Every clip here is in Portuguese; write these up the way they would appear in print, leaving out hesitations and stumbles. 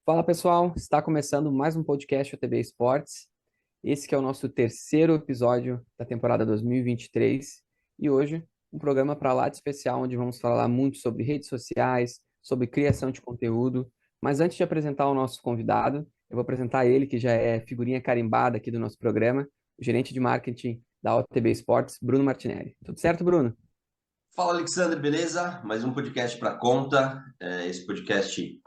Fala pessoal, está começando mais um podcast OTB Esportes. Esse que é o nosso terceiro episódio da temporada 2023 e hoje um programa para lá de especial onde vamos falar muito sobre redes sociais, sobre criação de conteúdo. Mas antes de apresentar o nosso convidado, eu vou apresentar ele que já é figurinha carimbada aqui do nosso programa, o gerente de marketing da OTB Esportes, Bruno Martinelli. Tudo certo, Bruno? Fala, Alexandre, beleza? Mais um podcast para conta. Esse podcast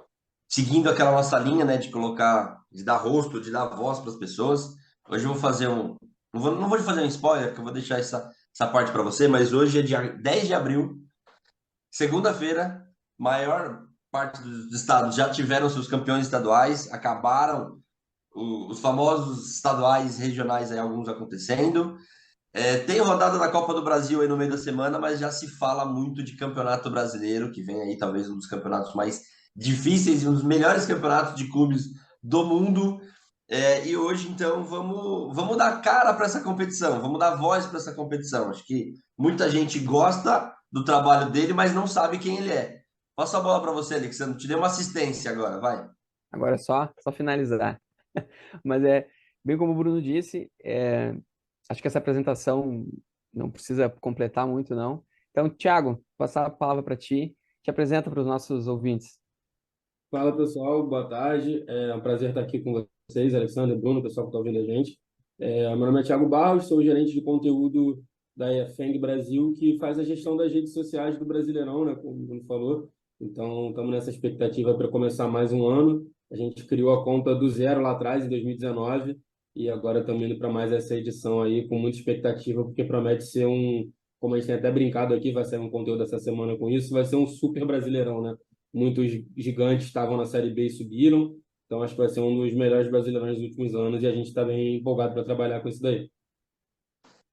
seguindo aquela nossa linha, né, de colocar, de dar rosto, de dar voz para as pessoas. Hoje eu vou fazer um. Não vou fazer um spoiler, que eu vou deixar essa parte para você, mas hoje é dia 10 de abril, segunda-feira, maior parte dos estados já tiveram seus campeões estaduais, acabaram os famosos estaduais regionais, aí, alguns acontecendo. Tem rodada da Copa do Brasil aí no meio da semana, mas já se fala muito de Campeonato Brasileiro, que vem aí talvez um dos campeonatos mais difíceis e um dos melhores campeonatos de clubes do mundo. E hoje, então, vamos dar cara para essa competição, vamos dar voz para essa competição. Acho que muita gente gosta do trabalho dele, mas não sabe quem ele é. Passo a bola para você, Alexandre. Te dei uma assistência agora, vai. Agora é só finalizar. Mas bem como o Bruno disse, acho que essa apresentação não precisa completar muito, não. Então, Thiago, vou passar a palavra para ti, te apresenta para os nossos ouvintes. Fala pessoal, boa tarde. É um prazer estar aqui com vocês, Alexandre, Bruno, pessoal que está ouvindo a gente. Meu nome é Thiago Barros, sou gerente de conteúdo da EFENG Brasil, que faz a gestão das redes sociais do Brasileirão, né, como o Bruno falou. Então, estamos nessa expectativa para começar mais um ano. A gente criou a conta do zero lá atrás, em 2019, e agora estamos indo para mais essa edição aí, com muita expectativa, porque promete ser como a gente tem até brincado aqui, vai sair um conteúdo essa semana com isso, vai ser um super Brasileirão, né? Muitos gigantes estavam na Série B e subiram. Então, acho que vai ser um dos melhores brasileiros dos últimos anos e a gente está bem empolgado para trabalhar com isso daí.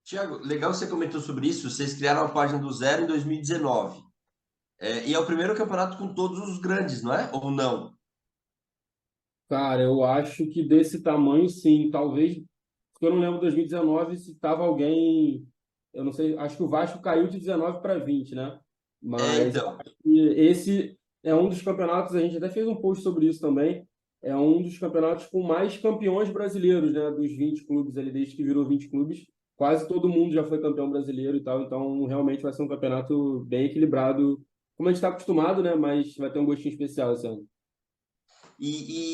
Tiago, legal você comentou sobre isso. Vocês criaram a página do zero em 2019. E é o primeiro campeonato com todos os grandes, não é? Ou não? Cara, eu acho que desse tamanho, sim. Talvez, porque eu não lembro 2019 se estava alguém. Eu não sei, acho que o Vasco caiu de 19 para 20, né? Mas eu Então. acho que esse é um dos campeonatos, a gente até fez um post sobre isso também. É um dos campeonatos com mais campeões brasileiros, né? Dos 20 clubes ali, desde que virou 20 clubes. Quase todo mundo já foi campeão brasileiro e tal. Então, realmente vai ser um campeonato bem equilibrado, como a gente está acostumado, né? Mas vai ter um gostinho especial esse ano.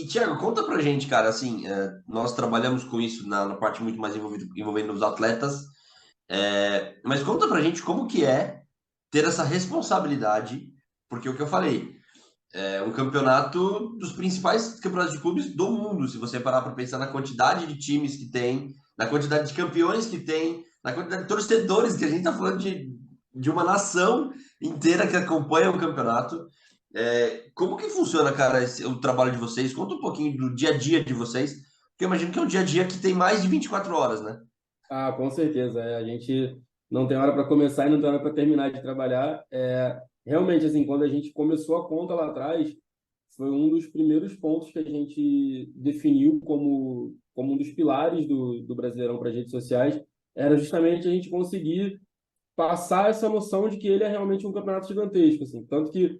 Tiago, conta pra gente, cara, assim, nós trabalhamos com isso na parte muito mais envolvendo os atletas, mas conta pra gente como que é ter essa responsabilidade, porque o que eu falei, é um campeonato dos principais campeonatos de clubes do mundo, se você parar para pensar na quantidade de times que tem, na quantidade de campeões que tem, na quantidade de torcedores, que a gente tá falando de uma nação inteira que acompanha o campeonato. Como que funciona, cara, o trabalho de vocês? Conta um pouquinho do dia a dia de vocês, porque eu imagino que é um dia a dia que tem mais de 24 horas, né? Ah, com certeza. A gente não tem hora para começar e não tem hora para terminar de trabalhar. Realmente, assim, quando a gente começou a conta lá atrás, foi um dos primeiros pontos que a gente definiu como um dos pilares do Brasileirão para as redes sociais, era justamente a gente conseguir passar essa noção de que ele é realmente um campeonato gigantesco, assim. Tanto que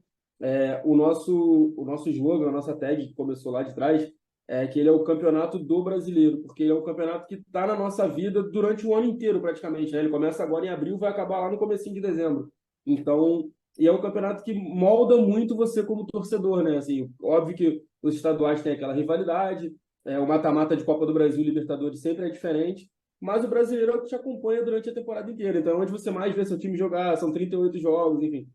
o nosso slogan, a nossa tag que começou lá de trás, é que ele é o campeonato do brasileiro, porque ele é um campeonato que está na nossa vida durante o ano inteiro, praticamente, né? Ele começa agora em abril, vai acabar lá no comecinho de dezembro. Então, e é um campeonato que molda muito você como torcedor, né? Assim, óbvio que os estaduais têm aquela rivalidade, o mata-mata de Copa do Brasil e Libertadores sempre é diferente, mas o brasileiro é o que te acompanha durante a temporada inteira. Então, é onde você mais vê seu time jogar, são 38 jogos, enfim.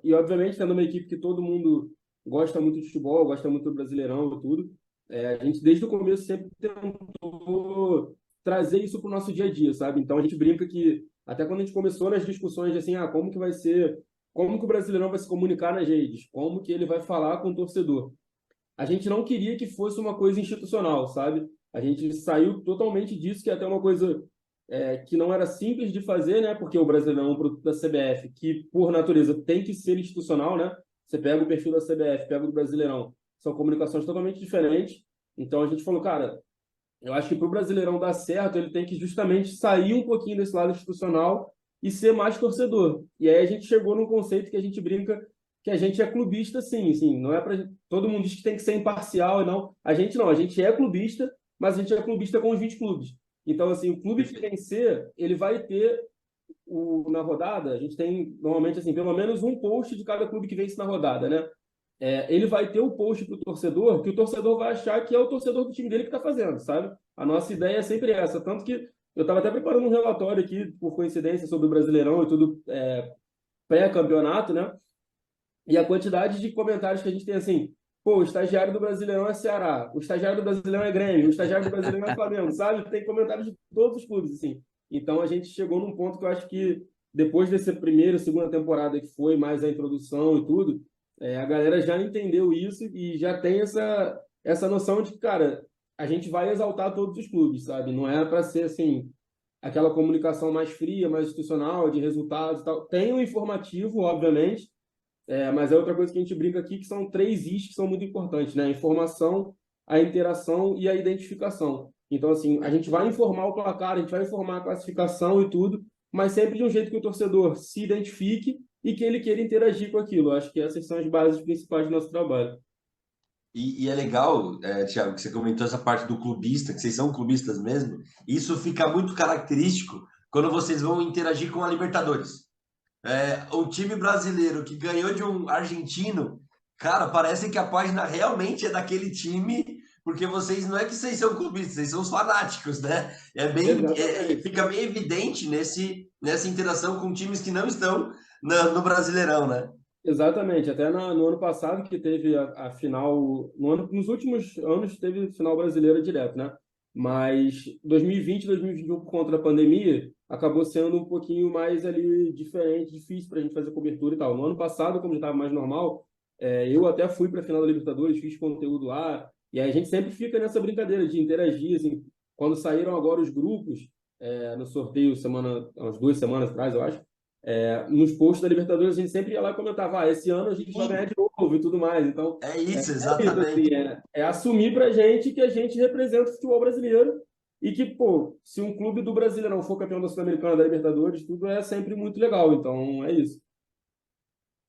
E, obviamente, tendo uma equipe que todo mundo gosta muito de futebol, gosta muito do Brasileirão e tudo, a gente, desde o começo, sempre tentou trazer isso para o nosso dia a dia, sabe? Então, a gente brinca que, até quando a gente começou nas discussões de assim, como que vai ser, como que o Brasileirão vai se comunicar nas redes, como que ele vai falar com o torcedor. A gente não queria que fosse uma coisa institucional, sabe? A gente saiu totalmente disso, que é até uma coisa que não era simples de fazer, né? Porque o Brasileirão é um produto da CBF, que, por natureza, tem que ser institucional, né? Você pega o perfil da CBF, pega o do Brasileirão, são comunicações totalmente diferentes. Então, a gente falou, cara, eu acho que para o Brasileirão dar certo, ele tem que justamente sair um pouquinho desse lado institucional e ser mais torcedor. E aí a gente chegou num conceito que a gente brinca, que a gente é clubista, sim, sim. Não é para todo mundo diz que tem que ser imparcial e não. A gente não, a gente é clubista, mas a gente é clubista com os 20 clubes. Então, assim, o clube que vencer, ele vai ter na rodada, a gente tem normalmente assim, pelo menos um post de cada clube que vence na rodada, né? Ele vai ter o post para o torcedor, que o torcedor vai achar que é o torcedor do time dele que está fazendo, sabe? A nossa ideia é sempre essa. Tanto que eu estava até preparando um relatório aqui, por coincidência, sobre o Brasileirão e tudo pré-campeonato, né? E a quantidade de comentários que a gente tem assim, pô, o estagiário do Brasileirão é Ceará, o estagiário do Brasileirão é Grêmio, o estagiário do Brasileirão é Flamengo, sabe? Tem comentários de todos os clubes, assim. Então a gente chegou num ponto que eu acho que depois dessa primeira, segunda temporada que foi mais a introdução e tudo, a galera já entendeu isso e já tem essa noção de que, cara, a gente vai exaltar todos os clubes, sabe? Não é para ser assim aquela comunicação mais fria, mais institucional, de resultados e tal. Tem o informativo, obviamente, mas é outra coisa que a gente brinca aqui, que são 3 Is que são muito importantes, né? A informação, a interação e a identificação. Então, assim, a gente vai informar o placar, a gente vai informar a classificação e tudo, mas sempre de um jeito que o torcedor se identifique e que ele queira interagir com aquilo. Eu acho que essas são as bases principais do nosso trabalho. E é legal, Thiago, que você comentou essa parte do clubista, que vocês são clubistas mesmo. Isso fica muito característico quando vocês vão interagir com a Libertadores. O time brasileiro que ganhou de um argentino, cara, parece que a página realmente é daquele time, porque vocês não é que vocês são clubistas, vocês são os fanáticos, né? Fica bem evidente nessa interação com times que não estão no Brasileirão, né? Exatamente, até no ano passado que teve a final, nos últimos anos teve final brasileira direto, né? Mas 2020, 2021, por conta da pandemia, acabou sendo um pouquinho mais ali diferente, difícil para a gente fazer cobertura e tal. No ano passado, como já estava mais normal, eu até fui para a final da Libertadores, fiz conteúdo lá, e aí a gente sempre fica nessa brincadeira de interagir, assim, quando saíram agora os grupos, no sorteio umas 2 semanas atrás, eu acho, nos posts da Libertadores, a gente sempre ia lá e comentava, esse ano a gente vai ganhar de novo e tudo mais. Então, É isso, isso, exatamente. assim, assumir pra gente que a gente representa o futebol brasileiro e que, pô, se um clube do Brasileirão for campeão da Sul-Americana, da Libertadores, tudo é sempre muito legal. Então, é isso.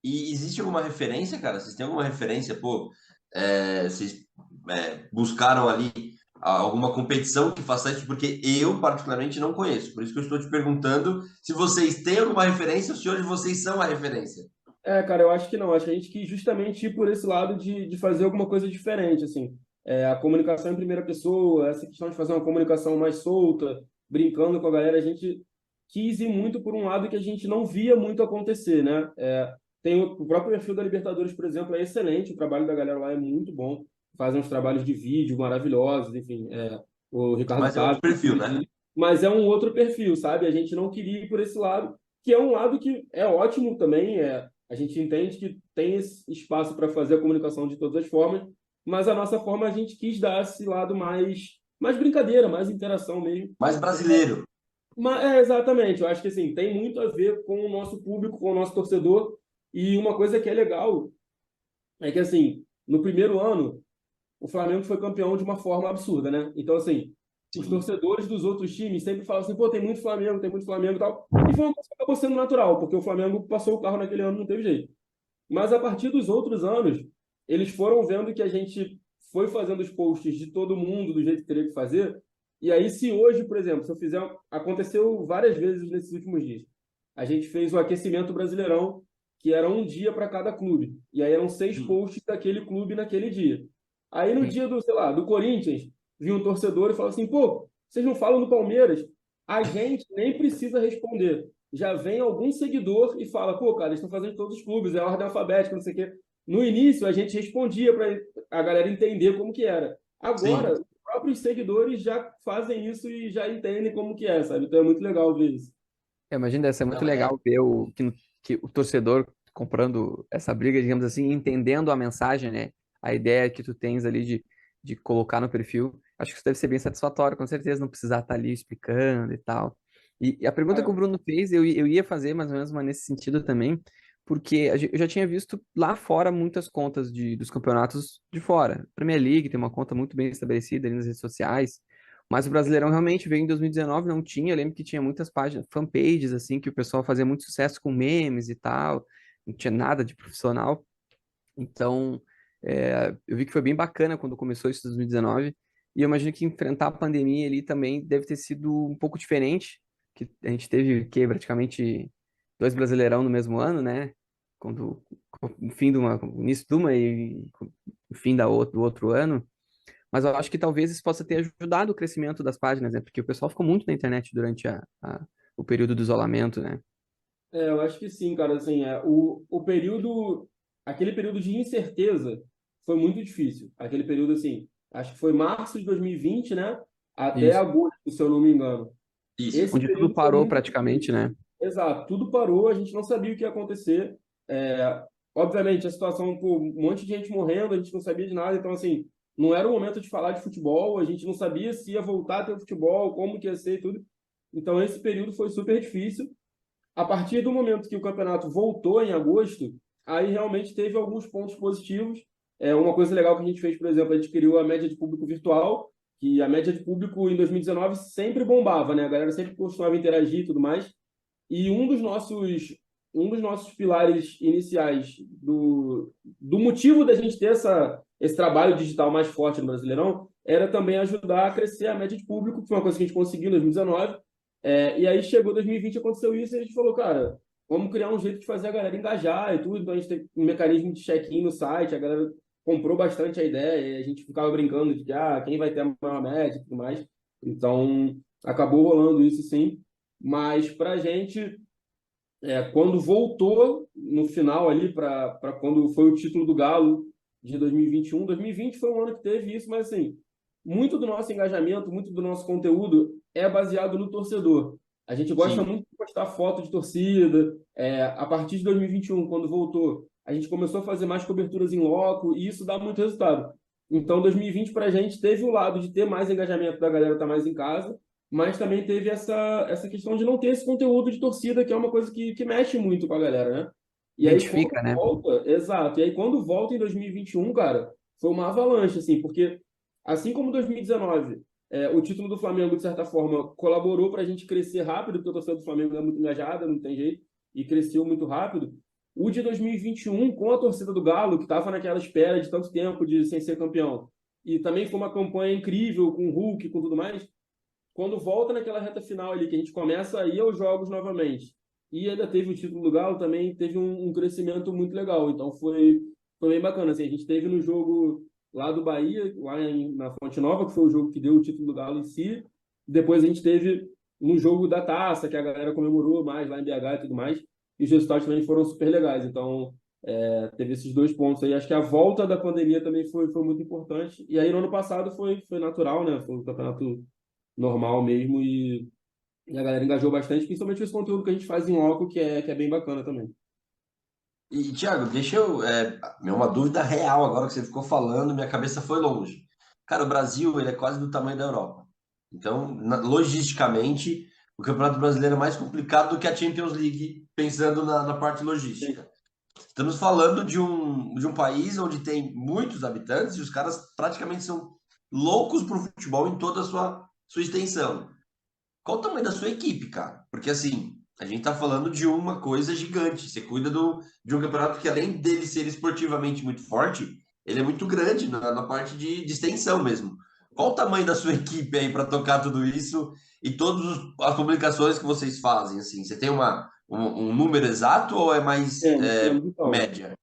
E existe alguma referência, cara? Vocês têm alguma referência? Pô, vocês buscaram ali alguma competição que faça isso? Porque eu, particularmente, não conheço. Por isso que eu estou te perguntando se vocês têm alguma referência ou se hoje vocês são a referência. Cara, eu acho que não. Acho que a gente quis justamente ir por esse lado de fazer alguma coisa diferente, assim. A comunicação em primeira pessoa, essa questão de fazer uma comunicação mais solta, brincando com a galera, a gente quis ir muito por um lado que a gente não via muito acontecer, né? Tem o próprio perfil da Libertadores, por exemplo, é excelente, o trabalho da galera lá é muito bom, fazem uns trabalhos de vídeo maravilhosos, enfim, o Ricardo Mas é outro Tavi, perfil, né? mas é um outro perfil, sabe? A gente não queria ir por esse lado, que é um lado que é ótimo também, a gente entende que tem esse espaço para fazer a comunicação de todas as formas, mas a nossa forma a gente quis dar esse lado mais brincadeira, mais interação mesmo. Mais brasileiro. Mas, exatamente, eu acho que assim, tem muito a ver com o nosso público, com o nosso torcedor, e uma coisa que é legal é que assim, no primeiro ano, o Flamengo foi campeão de uma forma absurda, né? Então, assim, os Sim. torcedores dos outros times sempre falam assim, pô, tem muito Flamengo e tal. E foi uma coisa que acabou sendo natural, porque o Flamengo passou o carro naquele ano, não teve jeito. Mas a partir dos outros anos, eles foram vendo que a gente foi fazendo os posts de todo mundo do jeito que teria que fazer. E aí, se hoje, por exemplo, se eu fizer. Aconteceu várias vezes nesses últimos dias. A gente fez o aquecimento Brasileirão, que era um dia para cada clube. E aí eram 6 Sim. posts daquele clube naquele dia. Aí no Sim. dia do, sei lá, do Corinthians, vinha um torcedor e falou assim: pô, vocês não falam do Palmeiras? A gente nem precisa responder. Já vem algum seguidor e fala: pô, cara, eles estão fazendo todos os clubes, é ordem alfabética, não sei o quê. No início, a gente respondia para a galera entender como que era. Agora, Sim. os próprios seguidores já fazem isso e já entendem como que é, sabe? Então é muito legal ver isso. Imagina, deve ser muito Não, legal ver que o torcedor comprando essa briga, digamos assim, entendendo a mensagem, né? A ideia que tu tens ali de colocar no perfil. Acho que isso deve ser bem satisfatório, com certeza, não precisar estar ali explicando e tal. E a pergunta que o Cara, Bruno fez, eu ia fazer mais ou menos mas nesse sentido também, porque eu já tinha visto lá fora muitas contas dos campeonatos de fora. Premier League tem uma conta muito bem estabelecida ali nas redes sociais. Mas o Brasileirão realmente veio em 2019, não tinha. Eu lembro que tinha muitas páginas, fanpages, assim, que o pessoal fazia muito sucesso com memes e tal. Não tinha nada de profissional. Então, eu vi que foi bem bacana quando começou isso em 2019, e eu imagino que enfrentar a pandemia ali também deve ter sido um pouco diferente, que a gente teve, que praticamente dois Brasileirão no mesmo ano, né? Quando, com o fim o início de uma e o fim do outro ano. Mas eu acho que talvez isso possa ter ajudado o crescimento das páginas, né? Porque o pessoal ficou muito na internet durante o período do isolamento, né? Eu acho que sim, cara. Assim, aquele período de incerteza foi muito difícil. Aquele período, assim, acho que foi março de 2020, né? Até Isso. agosto, se eu não me engano. Isso. Esse Onde tudo período foi parou muito praticamente, difícil. né? Exato, tudo parou, a gente não sabia o que ia acontecer. Obviamente, a situação, pô, um monte de gente morrendo, a gente não sabia de nada. Então, assim, não era o momento de falar de futebol, a gente não sabia se ia voltar a ter futebol, como que ia ser e tudo. Então, esse período foi super difícil. A partir do momento que o campeonato voltou em agosto, aí realmente teve alguns pontos positivos. Uma coisa legal que a gente fez, por exemplo, a gente criou a média de público virtual, que a média de público em 2019 sempre bombava, né? A galera sempre costumava interagir e tudo mais. E um dos nossos pilares iniciais do motivo da gente ter esse trabalho digital mais forte no Brasileirão era também ajudar a crescer a média de público, que foi uma coisa que a gente conseguiu em 2019. E aí chegou 2020, aconteceu isso, e a gente falou, cara, vamos criar um jeito de fazer a galera engajar e tudo. Então a gente tem um mecanismo de check-in no site, a galera comprou bastante a ideia, e a gente ficava brincando de quem vai ter a maior média e tudo mais. Então acabou rolando isso sim. Mas para a gente, quando voltou no final ali, para quando foi o título do Galo de 2021, 2020 foi um ano que teve isso, mas assim, muito do nosso engajamento, muito do nosso conteúdo é baseado no torcedor. A gente gosta Sim. muito de postar foto de torcida. A partir de 2021, quando voltou, a gente começou a fazer mais coberturas em loco e isso dá muito resultado. Então, 2020 para a gente teve o lado de ter mais engajamento da galera estar mais em casa, mas também teve essa questão de não ter esse conteúdo de torcida, que é uma coisa que mexe muito com a galera, né? E aí, quando Identifica, né? volta, exato, e aí quando volta em 2021, cara, foi uma avalanche, assim, porque assim como 2019, o título do Flamengo, de certa forma, colaborou para a gente crescer rápido, porque a torcida do Flamengo é muito engajada, não tem jeito, e cresceu muito rápido. O de 2021, com a torcida do Galo, que estava naquela espera de tanto tempo de sem ser campeão, e também foi uma campanha incrível, com o Hulk, com tudo mais, quando volta naquela reta final ali, que a gente começa a ir aos jogos novamente, e ainda teve o título do Galo, também teve um crescimento muito legal. Então foi bem bacana. Assim, a gente teve no jogo lá do Bahia, na Fonte Nova, que foi o jogo que deu o título do Galo em si. Depois a gente teve no jogo da Taça, que a galera comemorou mais lá em BH e tudo mais. E os resultados também foram super legais. Então, teve esses dois pontos aí. Acho que a volta da pandemia também foi muito importante. E aí, no ano passado, foi natural, né? Foi um campeonato normal mesmo e a galera engajou bastante, principalmente esse conteúdo que a gente faz em loco, que é bem bacana também. E, Thiago, deixa eu. Uma dúvida real agora que você ficou falando, minha cabeça foi longe. Cara, o Brasil, ele é quase do tamanho da Europa. Então, logisticamente, o Campeonato Brasileiro é mais complicado do que a Champions League, pensando na parte Sim. logística. Estamos falando de um país onde tem muitos habitantes e os caras praticamente são loucos pro futebol em toda a sua extensão. Qual o tamanho da sua equipe, cara? Porque assim, a gente tá falando de uma coisa gigante. Você cuida de um campeonato que, além dele ser esportivamente muito forte, ele é muito grande na parte de extensão mesmo. Qual o tamanho da sua equipe aí para tocar tudo isso e todas as publicações que vocês fazem? Assim, você tem um número exato ou é mais Temos então. média?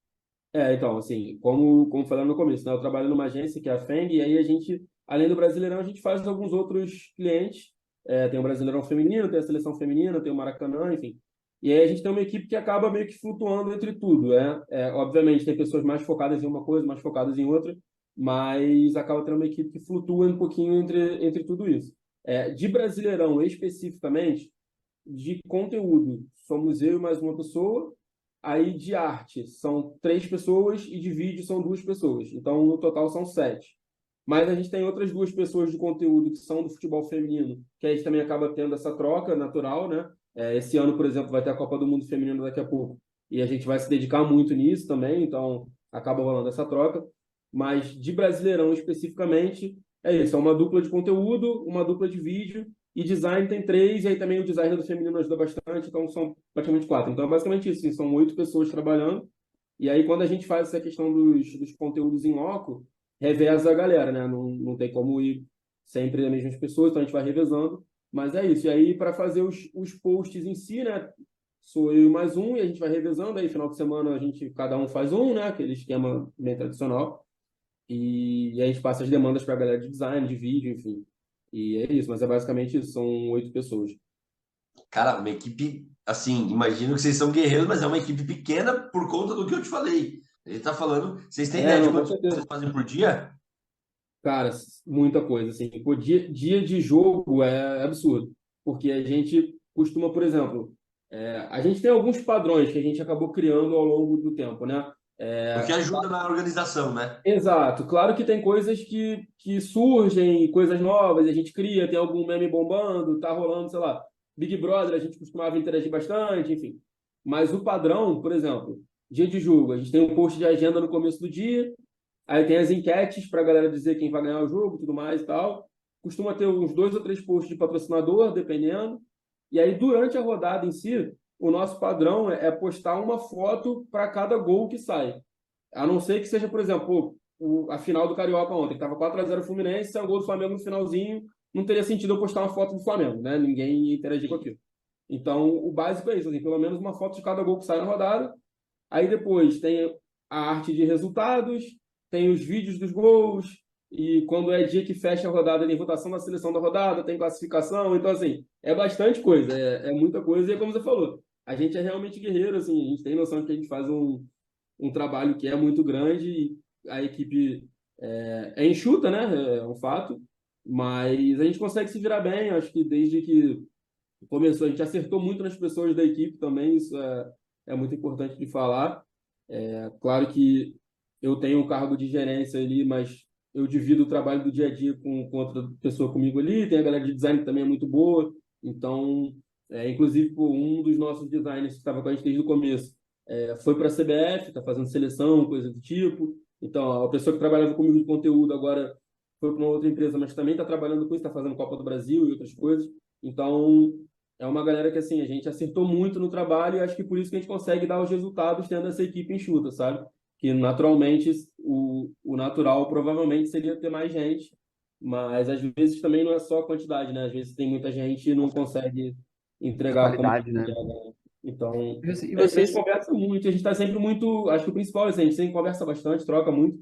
Então, assim, como falando no começo, né, eu trabalho numa agência que é a FENG, e aí a gente, além do Brasileirão, a gente faz alguns outros clientes. Tem o Brasileirão Feminino, tem a Seleção Feminina, tem o Maracanã, enfim. E aí a gente tem uma equipe que acaba meio que flutuando entre tudo, né? Obviamente, tem pessoas mais focadas em uma coisa, mais focadas em outra, mas acaba tendo uma equipe que flutua um pouquinho entre tudo isso. De Brasileirão, especificamente, de conteúdo, somos eu e mais uma pessoa. Aí de arte são 3 pessoas e de vídeo são 2 pessoas. Então, no total são 7. Mas a gente tem outras 2 pessoas de conteúdo que são do futebol feminino, que a gente também acaba tendo essa troca natural, né? Esse ano, por exemplo, vai ter a Copa do Mundo Feminino daqui a pouco. E a gente vai se dedicar muito nisso também, então acaba rolando essa troca. Mas de Brasileirão especificamente, é isso, é uma dupla de conteúdo, uma dupla de vídeo, e design tem 3, e aí também o design do feminino ajuda bastante, então são praticamente 4. Então é basicamente isso, assim, são 8 pessoas trabalhando, E aí, quando a gente faz essa questão dos conteúdos em loco, reveza a galera, né? Não tem como ir sempre as mesmas pessoas, então a gente vai revezando. Mas é isso. E aí, para fazer os posts em si, né? Sou eu e mais um, e a gente vai revezando. Aí, final de semana, cada um faz um, né? Aquele esquema bem tradicional. E a gente passa as demandas para a galera de design, de vídeo, enfim. E é isso, mas é basicamente isso. São 8 pessoas. Cara, uma equipe, assim, imagino que vocês são guerreiros, mas é uma equipe pequena por conta do que eu te falei. A gente tá falando, vocês têm ideia de Não, com quantos vocês certeza. fazem por dia? Cara, muita coisa, assim. Pô, dia de jogo é absurdo, porque a gente costuma, por exemplo, a gente tem alguns padrões que a gente acabou criando ao longo do tempo, né? Porque É, ajuda na organização, né? exato. Claro que tem coisas que surgem, coisas novas, a gente cria, tem algum meme bombando, tá rolando, sei lá, Big Brother, a gente costumava interagir bastante, enfim. Mas o padrão, por exemplo, dia de jogo, a gente tem um post de agenda no começo do dia, aí tem as enquetes para a galera dizer quem vai ganhar o jogo, tudo mais e tal. Costuma ter uns 2 ou 3 posts de patrocinador, dependendo. E aí, durante a rodada em si, o nosso padrão é postar uma foto para cada gol que sai. A não ser que seja, por exemplo, a final do Carioca ontem, que estava 4-0 Fluminense, saiu o gol do Flamengo no finalzinho, não teria sentido eu postar uma foto do Flamengo, né? Ninguém ia interagir com aquilo. Então, o básico é isso, assim, pelo menos uma foto de cada gol que sai na rodada. Aí depois tem a arte de resultados, tem os vídeos dos gols, e quando é dia que fecha a rodada, tem votação da seleção da rodada, tem classificação. Então, assim, é bastante coisa, é muita coisa. E é como você falou, a gente é realmente guerreiro, assim, a gente tem noção de que a gente faz um trabalho que é muito grande, e a equipe é enxuta, né? É um fato, mas a gente consegue se virar bem. Acho que desde que começou, a gente acertou muito nas pessoas da equipe também, isso é muito importante de falar. Claro que eu tenho um cargo de gerência ali, mas eu divido o trabalho do dia a dia com outra pessoa comigo ali. Tem a galera de design que também é muito boa. Então, inclusive, pô, um dos nossos designers que estava com a gente desde o começo foi para a CBF, está fazendo seleção, coisa do tipo. Então, a pessoa que trabalhava comigo de conteúdo agora foi para uma outra empresa, mas também está trabalhando com isso, está fazendo Copa do Brasil e outras coisas. Então, é uma galera que, assim, a gente acertou muito no trabalho, e acho que por isso que a gente consegue dar os resultados tendo essa equipe enxuta, sabe? Que naturalmente o natural provavelmente seria ter mais gente, mas às vezes também não é só a quantidade, né? Às vezes tem muita gente e não consegue A entregar como qualidade, né? deveria, né? Então, E a gente vocês, conversa muito, a gente está sempre muito. Acho que o principal é assim, a gente sempre conversa bastante, troca muito,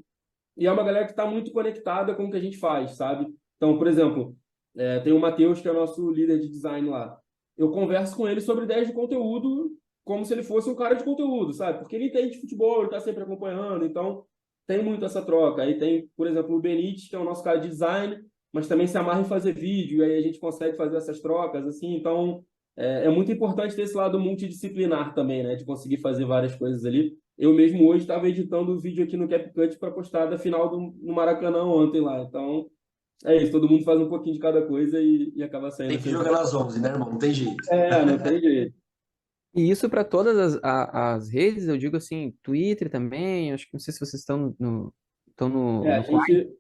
e é uma galera que está muito conectada com o que a gente faz, sabe? Então, por exemplo, tem o Matheus, que é o nosso líder de design lá. Eu converso com ele sobre ideias de conteúdo como se ele fosse um cara de conteúdo, sabe? Porque ele entende de futebol, ele está sempre acompanhando, então tem muito essa troca. Aí tem, por exemplo, o Benítez, que é o nosso cara de design, mas também se amarra em fazer vídeo, e aí a gente consegue fazer essas trocas, assim. Então, é muito importante ter esse lado multidisciplinar também, né? De conseguir fazer várias coisas ali. Eu mesmo hoje estava editando o vídeo aqui no CapCut para postar da final no Maracanã ontem lá. Então, é isso, todo mundo faz um pouquinho de cada coisa e acaba saindo Tem que assim. jogar nas 11, né, irmão? Não tem jeito. Não tem jeito. e isso para todas as redes, eu digo assim, Twitter também, acho que não sei se vocês estão É, a no Quai. gente,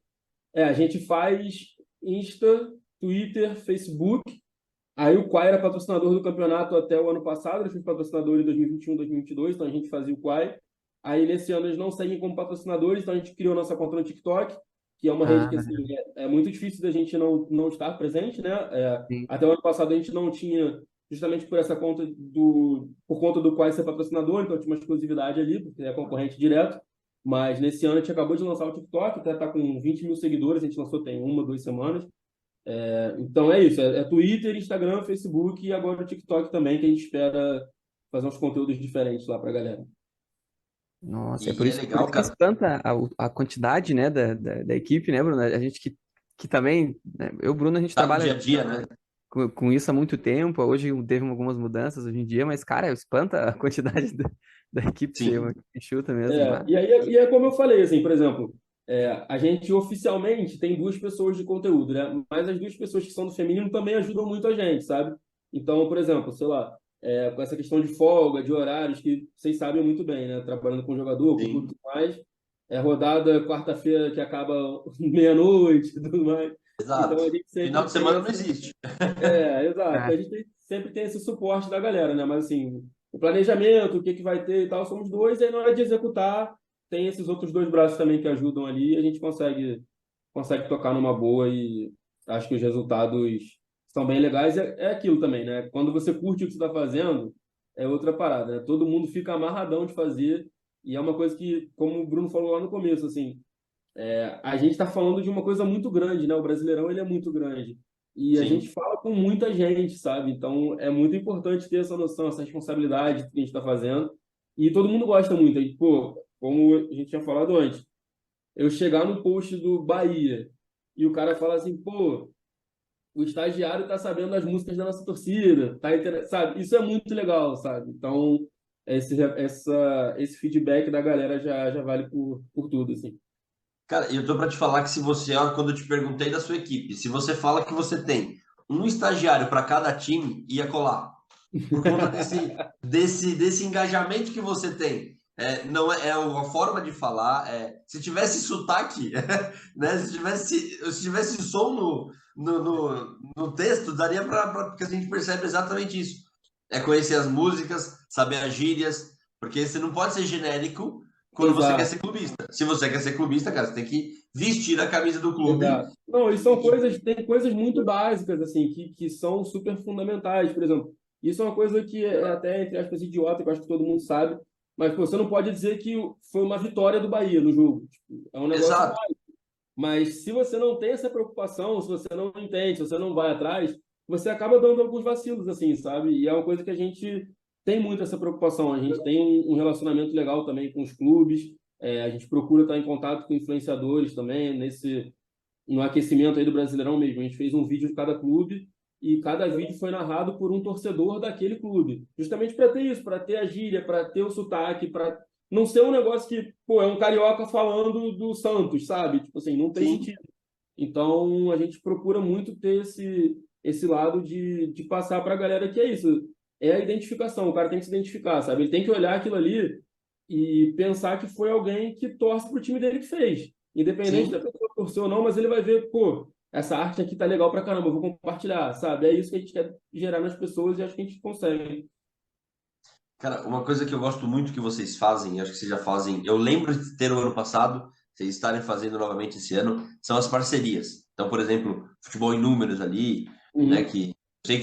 a gente faz Insta, Twitter, Facebook. Aí o Quai era patrocinador do campeonato até o ano passado, ele foi patrocinador em 2021, 2022, então a gente fazia o Quai. Aí nesse ano eles não seguem como patrocinadores, então a gente criou nossa conta no TikTok, que é uma rede Ah, que assim, é muito difícil da gente não estar presente, né? sim. Até o ano passado a gente não tinha, justamente por essa conta por conta do Quai ser patrocinador, então tinha uma exclusividade ali, porque é concorrente direto. Mas nesse ano a gente acabou de lançar o TikTok, até está com 20 mil seguidores, a gente lançou tem 1, 2 semanas. Então é isso, é Twitter, Instagram, Facebook e agora o TikTok também, que a gente espera fazer uns conteúdos diferentes lá pra galera. Nossa, é E é por legal, isso que cara, espanta a quantidade, né, da equipe, né, Bruno? A gente que também, né, eu e o Bruno, a gente tá no dia trabalha a dia, né? com isso há muito tempo. Hoje teve algumas mudanças hoje em dia, mas, cara, espanta a quantidade da equipe ser uma Sim. equipe enxuta mesmo. Bah. E é como eu falei, assim, por exemplo, a gente oficialmente tem 2 pessoas de conteúdo, né? Mas as 2 pessoas que são do feminino também ajudam muito a gente, sabe? Então, por exemplo, sei lá, com essa questão de folga, de horários, que vocês sabem muito bem, né? Trabalhando com jogador, com Sim, tudo mais. É rodada quarta-feira que acaba meia-noite e tudo mais. Então exato. a gente Final sempre de tem semana não essa. existe. Exato. É, A gente sempre tem esse suporte da galera, né? Mas assim, o planejamento, o que vai ter e tal, somos dois, e aí na hora de executar, tem esses outros dois braços também que ajudam ali, e a gente consegue tocar numa boa e acho que os resultados são bem legais. É aquilo também, né? Quando você curte o que você está fazendo, é outra parada, né? Todo mundo fica amarradão de fazer, e é uma coisa que, como o Bruno falou lá no começo, assim, a gente está falando de uma coisa muito grande, né? O Brasileirão, ele é muito grande. E a gente Sim. fala com muita gente, sabe? Então, é muito importante ter essa noção, essa responsabilidade que a gente está fazendo. E todo mundo gosta muito. E, pô, como a gente tinha falado antes, eu chegar no post do Bahia e o cara fala assim, pô, o estagiário tá sabendo as músicas da nossa torcida, sabe? Isso é muito legal, sabe? Então, esse feedback da galera já vale por tudo, assim. Cara, eu tô para te falar que se você, ó, quando eu te perguntei da sua equipe, se você fala que você tem um estagiário para cada time, ia colar. Por conta desse engajamento que você tem. Não é uma forma de falar. Se tivesse sotaque, né? Se tivesse som no texto, daria para porque a gente percebe exatamente isso. É conhecer as músicas, saber as gírias, porque você não pode ser genérico quando você quer Exato. ser clubista. Se você quer ser clubista, cara, você tem que vestir a camisa do clube. Exato. Não, e são coisas, tem coisas muito básicas, assim, que são super fundamentais. Por exemplo, isso é uma coisa que é até, entre aspas, idiota, que eu acho que todo mundo sabe, mas pô, você não pode dizer que foi uma vitória do Bahia no jogo. Tipo, é um negócio Exato. básico. Mas se você não tem essa preocupação, se você não entende, se você não vai atrás, você acaba dando alguns vacilos, assim, sabe? E é uma coisa que a gente tem muito essa preocupação. A gente tem um relacionamento legal também com os clubes, a gente procura estar em contato com influenciadores também, no aquecimento aí do Brasileirão mesmo. A gente fez um vídeo de cada clube e cada vídeo foi narrado por um torcedor daquele clube. Justamente para ter isso, para ter a gíria, para ter o sotaque, para não ser um negócio que, pô, é um carioca falando do Santos, sabe? Tipo assim, não tem Sim. sentido. Então, a gente procura muito ter esse lado de passar para a galera que é isso. É a identificação, o cara tem que se identificar, sabe? Ele tem que olhar aquilo ali e pensar que foi alguém que torce pro time dele que fez. Independente da Sim. pessoa torcer ou não, mas ele vai ver, pô, essa arte aqui tá legal pra caramba, eu vou compartilhar, sabe? É isso que a gente quer gerar nas pessoas e acho que a gente consegue. Cara, uma coisa que eu gosto muito que vocês fazem, acho que vocês já fazem, eu lembro de ter o ano passado, vocês estarem fazendo novamente esse ano, são as parcerias. Então, por exemplo, futebol em números ali, né, Uhum. que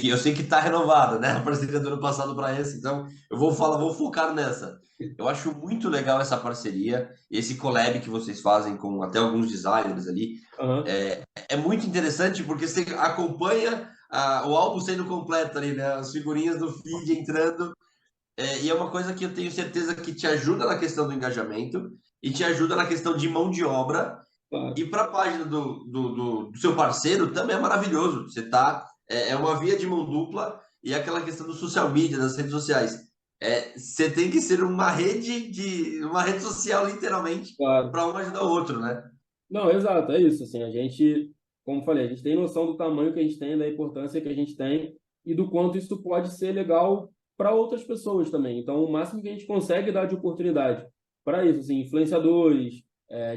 eu sei que tá renovada, né, a parceria do ano passado para esse, então vou focar nessa. Eu acho muito legal essa parceria, esse collab que vocês fazem com até alguns designers ali. Aham. É muito interessante porque você acompanha o álbum sendo completo ali, né, as figurinhas do feed entrando. E é uma coisa que eu tenho certeza que te ajuda na questão do engajamento e te ajuda na questão de mão de obra. Claro. E para a página do seu parceiro também é maravilhoso. Você tá, é uma via de mão dupla e aquela questão do social media, das redes sociais. Você tem que ser uma rede social literalmente Claro. para um ajudar o outro, né? Não, exato, é isso. Assim, a gente, como eu falei, a gente tem noção do tamanho que a gente tem, da importância que a gente tem e do quanto isso pode ser legal para outras pessoas também. Então, o máximo que a gente consegue dar de oportunidade para isso, assim, influenciadores,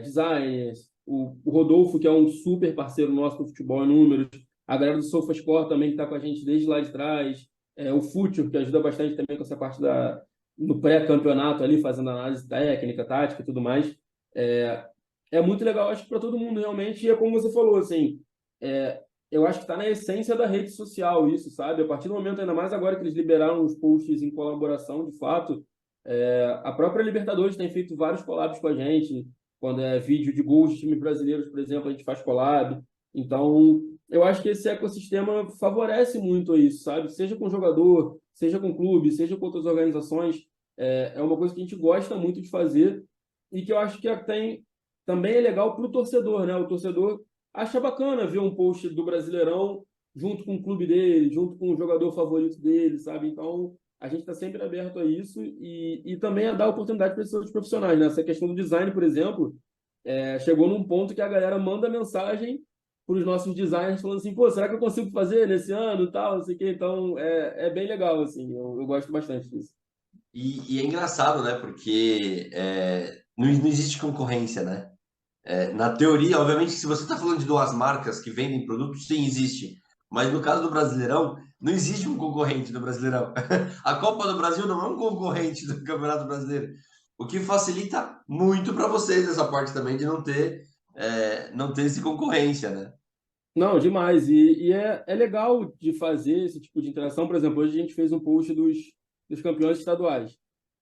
designers, o Rodolfo, que é um super parceiro nosso do futebol em números, a galera do SofaScore também que está com a gente desde lá de trás, o Future, que ajuda bastante também com essa parte do pré-campeonato ali, fazendo análise técnica, tática e tudo mais. É muito legal, acho que para todo mundo realmente, e é como você falou, assim, é, eu acho que está na essência da rede social isso, sabe? A partir do momento, ainda mais agora que eles liberaram os posts em colaboração, de fato, a própria Libertadores tem feito vários collabs com a gente, quando é vídeo de gols de times brasileiros, por exemplo, a gente faz collab. Então, eu acho que esse ecossistema favorece muito isso, sabe? Seja com jogador, seja com clube, seja com outras organizações, é uma coisa que a gente gosta muito de fazer e que eu acho que tem também é legal para o torcedor, né? O torcedor acha bacana ver um post do Brasileirão junto com o clube dele, junto com o jogador favorito dele, sabe? Então, a gente está sempre aberto a isso e também a dar oportunidade para esses outros profissionais, né? Essa questão do design, por exemplo, chegou num ponto que a galera manda mensagem para os nossos designers falando assim, pô, será que eu consigo fazer nesse ano e tal, não sei o quê. Então, é bem legal, assim, eu gosto bastante disso. E é engraçado, né? Porque não existe concorrência, né? Na teoria, obviamente, se você está falando de duas marcas que vendem produtos, sim, existe. Mas no caso do Brasileirão, Não existe um concorrente do Brasileirão. A Copa do Brasil não é um concorrente do Campeonato Brasileiro. O que facilita muito para vocês essa parte também de não ter essa concorrência, né? Não, demais. E é legal de fazer esse tipo de interação. Por exemplo, hoje a gente fez um post dos campeões estaduais.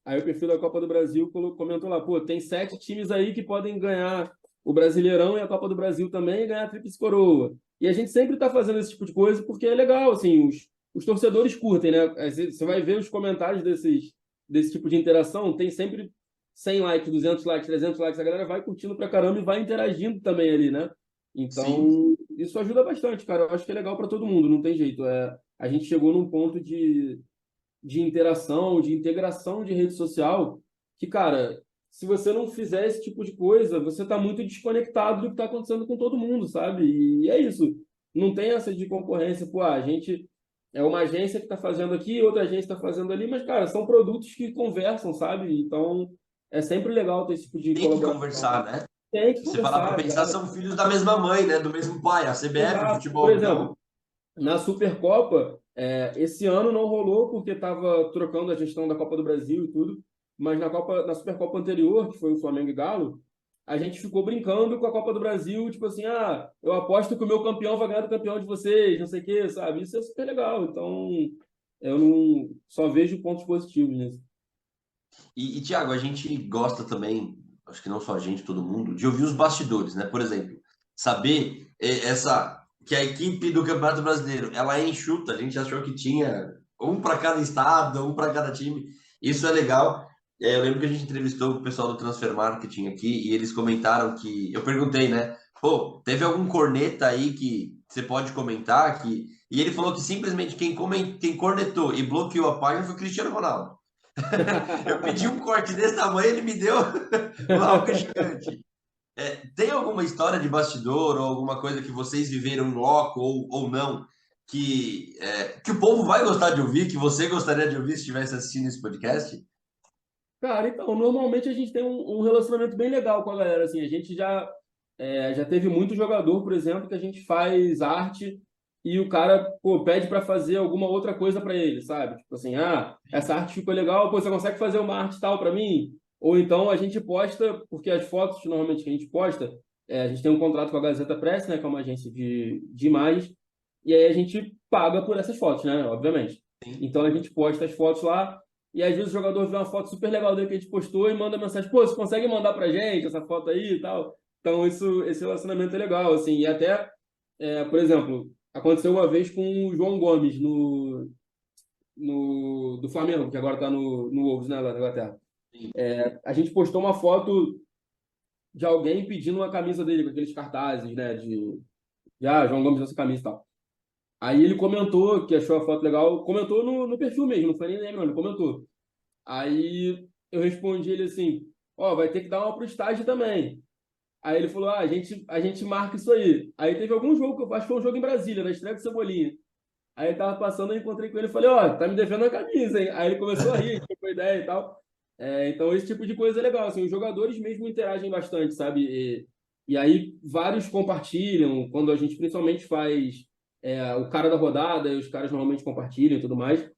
Aí o perfil da Copa do Brasil comentou lá, pô, tem 7 times aí que podem ganhar o Brasileirão e a Copa do Brasil também e ganhar a Tríplice Coroa. E a gente sempre está fazendo esse tipo de coisa porque é legal, assim, os torcedores curtem, né? Você vai ver os comentários desse tipo de interação, tem sempre 100 likes, 200 likes, 300 likes, a galera vai curtindo pra caramba e vai interagindo também ali, né? Sim. Então, isso ajuda bastante, cara. Eu acho que é legal para todo mundo, não tem jeito. A gente chegou num ponto de interação, de integração de rede social, que, cara, se você não fizer esse tipo de coisa, você está muito desconectado do que está acontecendo com todo mundo, sabe? E é isso. Não tem essa de concorrência, pô, a gente é uma agência que está fazendo aqui, outra agência está fazendo ali, mas, cara, são produtos que conversam, sabe? Então, é sempre legal ter esse tipo de Tem que colaboração. conversar, né? Tem que Se você parar para conversar, pensar, cara. são filhos da mesma mãe, né? Do mesmo pai, a CBF, o Exato. Por futebol. Então, exemplo, na Supercopa, esse ano não rolou porque estava trocando a gestão da Copa do Brasil e tudo, mas na Supercopa anterior, que foi o Flamengo e Galo, a gente ficou brincando com a Copa do Brasil, tipo assim, eu aposto que o meu campeão vai ganhar do campeão de vocês, não sei o quê, sabe? Isso é super legal. Então, eu não só vejo pontos positivos nisso. Thiago, a gente gosta também, acho que não só a gente, todo mundo, de ouvir os bastidores, né? Por exemplo, saber que a equipe do Campeonato Brasileiro, ela é enxuta, a gente achou que tinha um para cada estado, um para cada time. Isso é legal. Eu lembro que a gente entrevistou o pessoal do Transfer Marketing aqui e eles comentaram que eu perguntei, né? Pô, teve algum corneta aí que você pode comentar e ele falou que simplesmente quem cornetou e bloqueou a página foi o Cristiano Ronaldo. Eu pedi um corte desse tamanho, ele me deu algo gigante. Tem alguma história de bastidor ou alguma coisa que vocês viveram em loco ou não, que o povo vai gostar de ouvir, que você gostaria de ouvir se estivesse assistindo esse podcast? Cara, então, normalmente a gente tem um relacionamento bem legal com a galera, assim, a gente já teve muito jogador, por exemplo, que a gente faz arte e o cara, pô, pede para fazer alguma outra coisa para ele, sabe? Tipo assim, essa arte ficou legal, pô, você consegue fazer uma arte tal para mim? Ou então a gente posta, porque as fotos normalmente que a gente posta, a gente tem um contrato com a Gazeta Press, né, que é uma agência de imagens, e aí a gente paga por essas fotos, né, obviamente. Sim. Então a gente posta as fotos lá, e às vezes o jogador vê uma foto super legal dele que a gente postou e manda mensagem, pô, você consegue mandar pra gente essa foto aí e tal? Então, esse relacionamento é legal, assim. E até, por exemplo, aconteceu uma vez com o João Gomes do Flamengo, que agora está no Wolves, né, lá na Inglaterra. Sim. A gente postou uma foto de alguém pedindo uma camisa dele, com aqueles cartazes, né, João Gomes essa camisa e tal. Aí ele comentou que achou a foto legal, comentou no perfil mesmo, não foi nem lembro, ele comentou. Aí eu respondi ele assim, vai ter que dar uma pro estágio também. Aí ele falou, a gente marca isso aí. Aí teve algum jogo, que eu acho que foi um jogo em Brasília, na estreia do Cebolinha. Aí ele tava passando, eu encontrei com ele e falei, tá me devendo a camisa, hein? Aí ele começou a rir, trocou ideia e tal. Então esse tipo de coisa é legal, assim, os jogadores mesmo interagem bastante, sabe? E aí vários compartilham, quando a gente principalmente faz o cara da rodada, e os caras normalmente compartilham e tudo mais.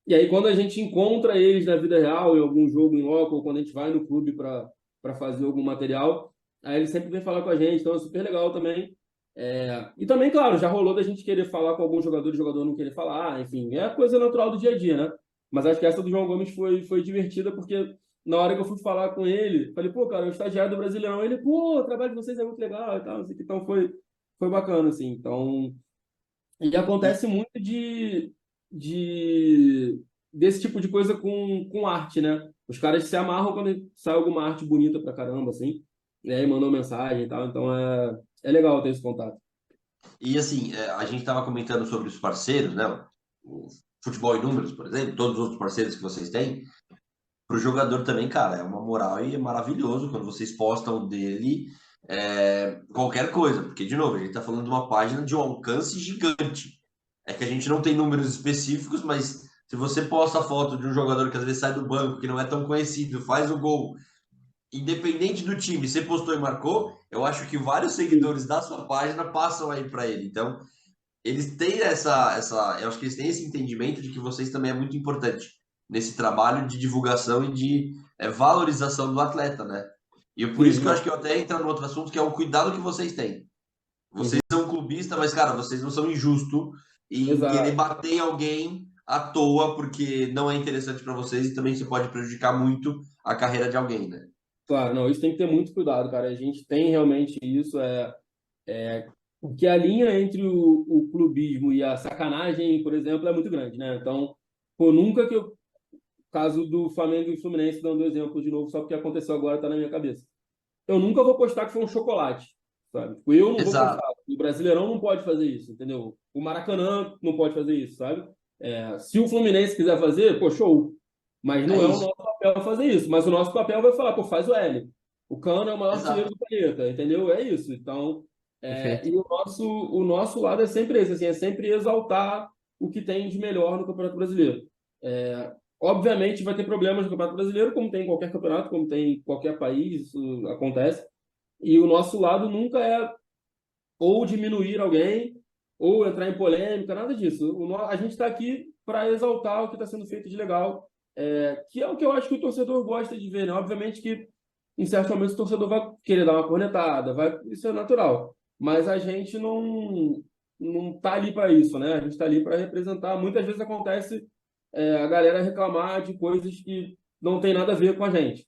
E aí quando a gente encontra eles na vida real, em algum jogo em loco, ou quando a gente vai no clube para fazer algum material, aí ele sempre vem falar com a gente, então é super legal também. E também, claro, já rolou da gente querer falar com algum jogador e o jogador não querer falar, enfim, é a coisa natural do dia a dia, né? Mas acho que essa do João Gomes foi divertida porque na hora que eu fui falar com ele, falei, pô, cara, o estagiário do Brasileirão, ele, pô, o trabalho de vocês é muito legal e tal, assim, então foi bacana, assim. Então, e E, acontece muito de desse tipo de coisa com arte, né? Os caras se amarram quando sai alguma arte bonita pra caramba, assim, e mandam mensagem e tal, então é legal ter esse contato. assim, a gente estava comentando sobre os parceiros, né? O Futebol em Números, por exemplo, todos os outros parceiros que vocês têm. Para o jogador também, cara, é uma moral e é maravilhoso quando vocês postam dele qualquer coisa. Porque, de novo, a gente está falando de uma página de um alcance gigante. É que a gente não tem números específicos, mas se você posta a foto de um jogador que às vezes sai do banco, que não é tão conhecido, faz o gol, independente do time, você postou e marcou, eu acho que vários seguidores da sua página passam aí para ele. Então, eles têm eu acho que eles têm esse entendimento de que vocês também é muito importante nesse trabalho de divulgação e de valorização do atleta, né? E por isso Sim, que eu acho não. que eu até entro no outro assunto, que é o cuidado que vocês têm. Uhum. Vocês são clubistas, mas, cara, vocês não são injustos em querer Exato. bater em alguém à toa, porque não é interessante para vocês e também isso pode prejudicar muito a carreira de alguém, né? Claro, não, isso tem que ter muito cuidado, cara. A gente tem realmente isso, porque a linha entre o clubismo e a sacanagem, por exemplo, é muito grande, né? Então, pô, nunca que eu, caso do Flamengo e Fluminense, dando exemplo de novo, só porque aconteceu agora, tá na minha cabeça. Eu nunca vou postar que foi um chocolate, sabe? Tipo, eu não vou postar. Exato, O Brasileirão não pode fazer isso, entendeu? O Maracanã não pode fazer isso, sabe? Se o Fluminense quiser fazer, pô, show. Mas não é é o isso. nosso papel fazer isso. Mas o nosso papel vai falar, pô, faz o L. O Cano é o maior artilheiro Exato. do planeta, entendeu? É isso. Então, Perfeito. e o nosso lado é sempre esse, assim, é sempre exaltar o que tem de melhor no Campeonato Brasileiro. Obviamente vai ter problemas no Campeonato Brasileiro, como tem em qualquer campeonato, como tem em qualquer país, isso acontece. E o nosso lado nunca é ou diminuir alguém, ou entrar em polêmica, nada disso. A gente está aqui para exaltar o que está sendo feito de legal, que é o que eu acho que o torcedor gosta de ver, né? Obviamente que, em certos momentos, o torcedor vai querer dar uma cornetada, isso é natural. Mas a gente não está ali para isso, né? A gente está ali para representar. Muitas vezes acontece a galera reclamar de coisas que não tem nada a ver com a gente.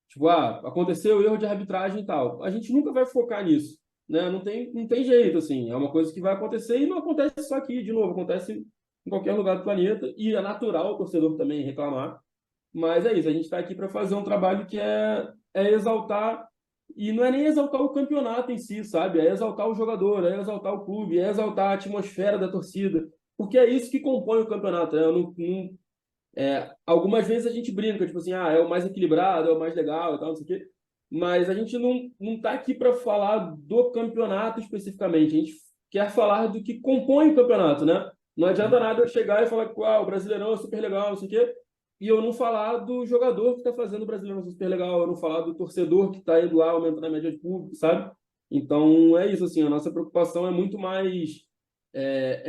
Tipo, aconteceu erro de arbitragem e tal. A gente nunca vai focar nisso, né? Não tem jeito, assim. É uma coisa que vai acontecer e não acontece só aqui, de novo, acontece em qualquer lugar do planeta e é natural o torcedor também reclamar. Mas é isso, a gente está aqui para fazer um trabalho que é exaltar, e não é nem exaltar o campeonato em si, sabe? É exaltar o jogador, é exaltar o clube, é exaltar a atmosfera da torcida, porque é isso que compõe o campeonato, né? Eu algumas vezes a gente brinca, tipo assim, é o mais equilibrado, é o mais legal e tal, não sei o quê. Mas a gente não tá aqui para falar do campeonato especificamente. A gente quer falar do que compõe o campeonato, né? Não adianta nada eu chegar e falar que o Brasileirão é super legal, não sei o quê, e eu não falar do jogador que está fazendo o Brasileirão ser super legal, eu não falar do torcedor que está indo lá aumentando a média de público, sabe? Então é isso, assim, a nossa preocupação é muito mais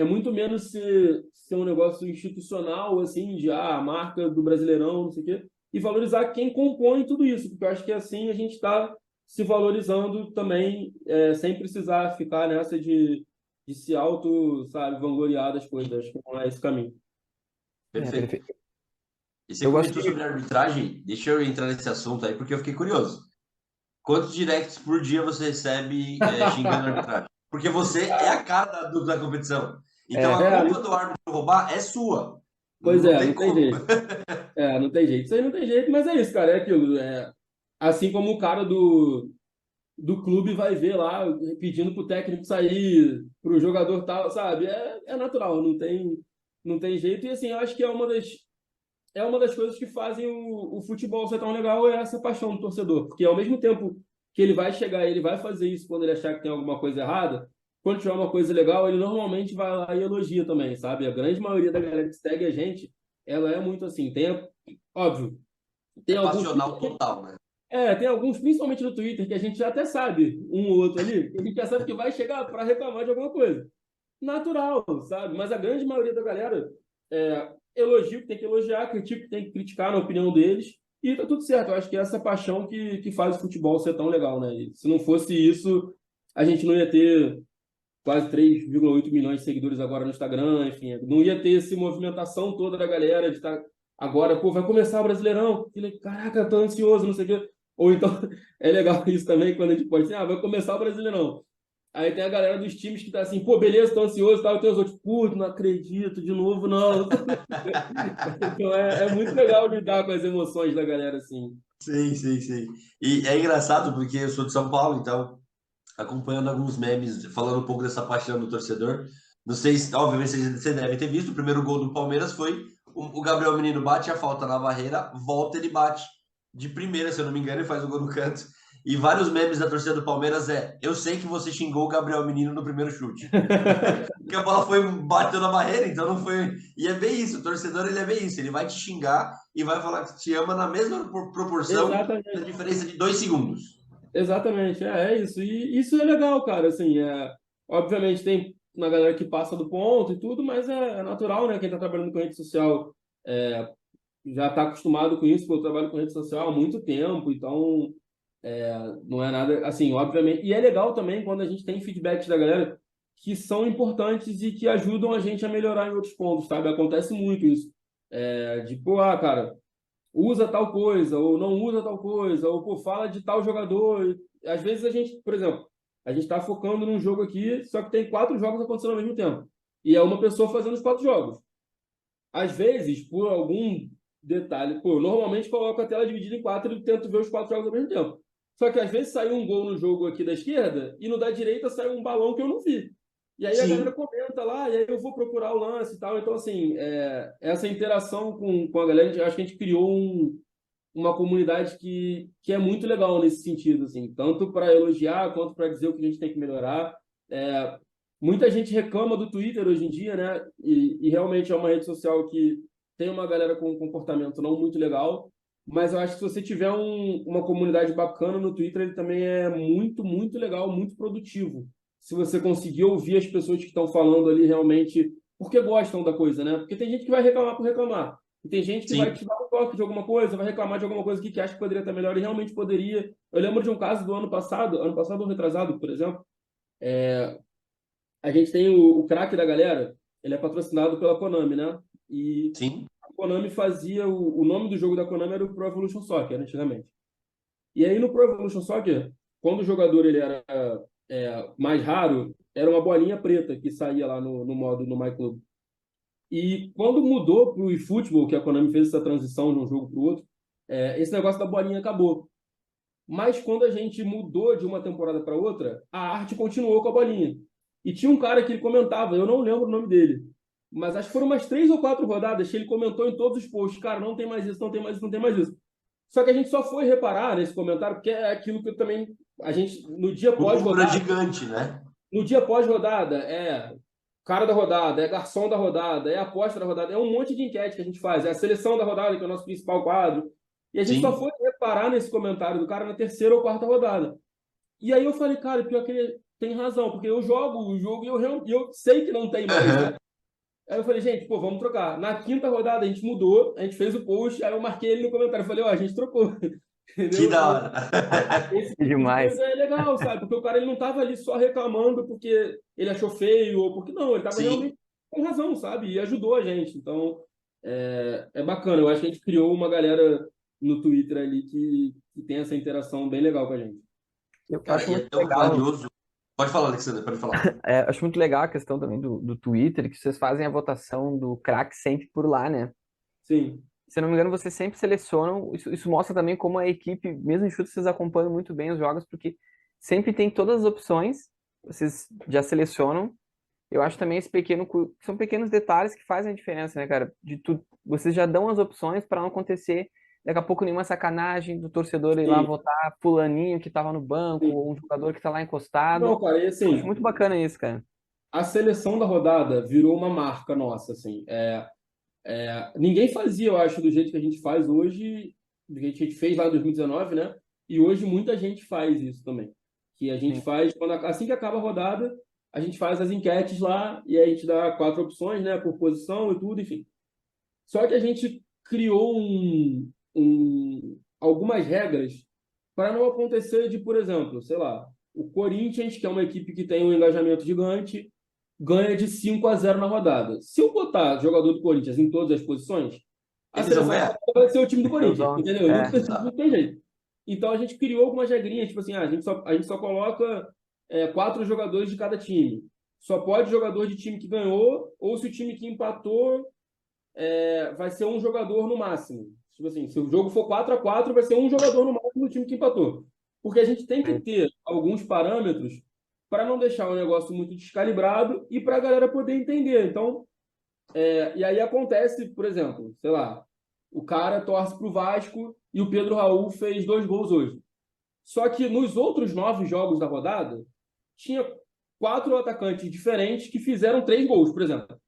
muito menos ser um negócio institucional, assim, de a marca do Brasileirão, não sei o quê, e valorizar quem compõe tudo isso, porque eu acho que assim a gente está se valorizando também, sem precisar ficar nessa de se auto, sabe, vangloriar das coisas. Acho que não é esse caminho. Perfeito. Perfeito. E você Eu gosto comentou de. sobre arbitragem, deixa eu entrar nesse assunto aí, porque eu fiquei curioso. Quantos directs por dia você recebe xingando a arbitragem? Porque você é a cara da competição. Então É, a É, culpa do árbitro roubar é sua. pois Não é, tem não tem como. jeito. Não tem jeito. Isso aí não tem jeito, mas é isso, cara. É aquilo. Assim como o cara do clube vai ver lá, pedindo pro técnico sair, pro jogador tal, sabe? É natural, não tem jeito. E assim, eu acho que é uma das coisas que fazem o futebol ser tão legal, é essa paixão do torcedor. Porque ao mesmo tempo que ele vai chegar, ele vai fazer isso quando ele achar que tem alguma coisa errada, quando tiver uma coisa legal, ele normalmente vai lá e elogia também, sabe? A grande maioria da galera que segue a gente, ela é muito assim. Óbvio, tem É alguns passional total, né? tem alguns, principalmente no Twitter, que a gente já até sabe, um ou outro ali, que a gente já sabe que vai chegar para reclamar de alguma coisa. Natural, sabe? Mas a grande maioria da galera elogia o que tem que elogiar, critica o que tem que criticar na opinião deles, e tá tudo certo. Eu acho que é essa paixão que faz o futebol ser tão legal, né? E se não fosse isso, a gente não ia ter quase 3,8 milhões de seguidores agora no Instagram, enfim, não ia ter essa movimentação toda da galera de estar agora, pô, vai começar o Brasileirão, caraca, tô ansioso, não sei o quê. Ou então, é legal isso também, quando a gente pode dizer, vai começar o Brasileirão. Aí tem a galera dos times que tá assim, pô, beleza, tô ansioso, tal, e tem os outros, puto, não acredito, de novo, não. Então é muito legal lidar com as emoções da galera, assim. Sim, sim, sim. E é engraçado porque eu sou de São Paulo, então acompanhando alguns memes, falando um pouco dessa paixão do torcedor. Não sei se, obviamente, você deve ter visto, o primeiro gol do Palmeiras foi o Gabriel Menino bate a falta na barreira, volta, ele bate de primeira, se eu não me engano, e faz o gol no canto. E vários memes da torcida do Palmeiras eu sei que você xingou o Gabriel Menino no primeiro chute. Porque a bola bateu na barreira, então não foi. E é bem isso, o torcedor ele é bem isso, ele vai te xingar e vai falar que te ama na mesma proporção, na Exatamente. diferença de 2 segundos. Exatamente, é isso. E isso é legal, cara. Assim, obviamente tem. na galera que passa do ponto e tudo, mas é natural, né? Quem está trabalhando com rede social já está acostumado com isso, porque eu trabalho com rede social há muito tempo, então não é nada, assim, obviamente. E é legal também quando a gente tem feedbacks da galera que são importantes e que ajudam a gente a melhorar em outros pontos, sabe? Acontece muito isso. Cara, usa tal coisa, ou não usa tal coisa, ou pô, fala de tal jogador. Às vezes a gente, por exemplo, a gente está focando num jogo aqui, só que tem 4 jogos acontecendo ao mesmo tempo. E é uma pessoa fazendo os 4 jogos. Às vezes, por algum detalhe, pô, eu normalmente coloco a tela dividida em 4 e tento ver os 4 jogos ao mesmo tempo. Só que às vezes saiu um gol no jogo aqui da esquerda e no da direita saiu um balão que eu não vi. E aí a galera Sim, comenta lá, e aí eu vou procurar o lance e tal. Então, assim, essa interação com a galera, acho que a gente criou uma comunidade que é muito legal nesse sentido, assim, tanto para elogiar quanto para dizer o que a gente tem que melhorar. Muita gente reclama do Twitter hoje em dia, né? E realmente é uma rede social que tem uma galera com um comportamento não muito legal, mas eu acho que se você tiver uma comunidade bacana no Twitter, ele também é muito, muito legal, muito produtivo. Se você conseguir ouvir as pessoas que estão falando ali realmente porque gostam da coisa, né? Porque tem gente que vai reclamar por reclamar. E tem gente que vai sim. te dar um toque de alguma coisa, vai reclamar de alguma coisa que acha que poderia estar melhor e realmente poderia. Eu lembro de um caso do ano passado ou retrasado, por exemplo, a gente tem o craque da galera, ele é patrocinado pela Konami, né? E Sim. a Konami fazia o nome do jogo da Konami era o Pro Evolution Soccer, antigamente. E aí no Pro Evolution Soccer, quando o jogador ele era mais raro, era uma bolinha preta que saía lá no modo no MyClub. E quando mudou para o eFootball, que a Konami fez essa transição de um jogo para o outro, esse negócio da bolinha acabou. Mas quando a gente mudou de uma temporada para outra, a arte continuou com a bolinha. E tinha um cara que ele comentava, eu não lembro o nome dele, mas acho que foram umas 3 ou 4 rodadas que ele comentou em todos os posts, cara, não tem mais isso, não tem mais isso, não tem mais isso. Só que a gente só foi reparar nesse comentário, porque é aquilo que eu também, a gente, no dia O número é pós-rodada, gigante, né? no dia pós-rodada, cara da rodada, é garçom da rodada, é aposta da rodada, é um monte de enquete que a gente faz, é a seleção da rodada, que é o nosso principal quadro. E a gente só Sim. foi reparar nesse comentário do cara na 3ª ou 4ª rodada. E aí eu falei, cara, pior que ele tem razão, porque eu jogo o jogo e eu sei que não tem mais, né? Aham. Aí eu falei, gente, pô, vamos trocar. Na 5ª rodada a gente mudou, a gente fez o post, aí eu marquei ele no comentário, eu falei, ó, a gente trocou. Que Entendeu? da Então, hora. esse Que tipo de demais. coisa é legal, sabe? Porque o cara ele não tava ali só reclamando porque ele achou feio ou porque não, ele tava Sim. realmente com razão, sabe? E ajudou a gente. Então, é bacana. Eu acho que a gente criou uma galera no Twitter ali que tem essa interação bem legal com a gente. Eu Cara, acho e é muito tão legal, valioso. Pode falar, Alexandre, pode falar. acho muito legal a questão também do Twitter, que vocês fazem a votação do craque sempre por lá, né? Sim, Se eu não me engano, vocês sempre selecionam. Isso mostra também como a equipe, mesmo em chute, vocês acompanham muito bem os jogos, porque sempre tem todas as opções, vocês já selecionam. Eu acho também são pequenos detalhes que fazem a diferença, né, cara? Vocês já dão as opções para não acontecer daqui a pouco nenhuma sacanagem do torcedor ir lá sim, votar fulaninho que estava no banco, sim. ou um jogador que está lá encostado. Não, cara, e Eu acho assim, muito bacana isso, cara. a seleção da rodada virou uma marca nossa, assim. Ninguém fazia, eu acho, do jeito que a gente faz hoje, do jeito que a gente fez lá em 2019, né? E hoje muita gente faz isso também. Que a gente Sim, faz, assim que acaba a rodada, a gente faz as enquetes lá e aí a gente dá 4 opções, né? Por posição e tudo, enfim. Só que a gente criou algumas regras para não acontecer de, por exemplo, sei lá, o Corinthians, que é uma equipe que tem um engajamento gigante, ganha de 5-0 na rodada. Se eu botar jogador do Corinthians em todas as posições, a Eles vão seleção ganhar? vai ser o time do Corinthians, Deusão. entendeu? Não, É, não Exato. tem jeito. Então a gente criou algumas regrinhas, tipo assim, a gente só coloca 4 jogadores de cada time. Só pode jogador de time que ganhou, ou se o time que empatou vai ser um jogador no máximo. Tipo assim, se o jogo for 4-4, vai ser um jogador no máximo do time que empatou. Porque a gente tem que sim, ter alguns parâmetros para não deixar o negócio muito descalibrado e para a galera poder entender. Então, e aí acontece, por exemplo, sei lá, o cara torce para o Vasco e o Pedro Raul fez 2 gols hoje. Só que nos outros 9 jogos da rodada, tinha 4 atacantes diferentes que fizeram 3 gols, por exemplo.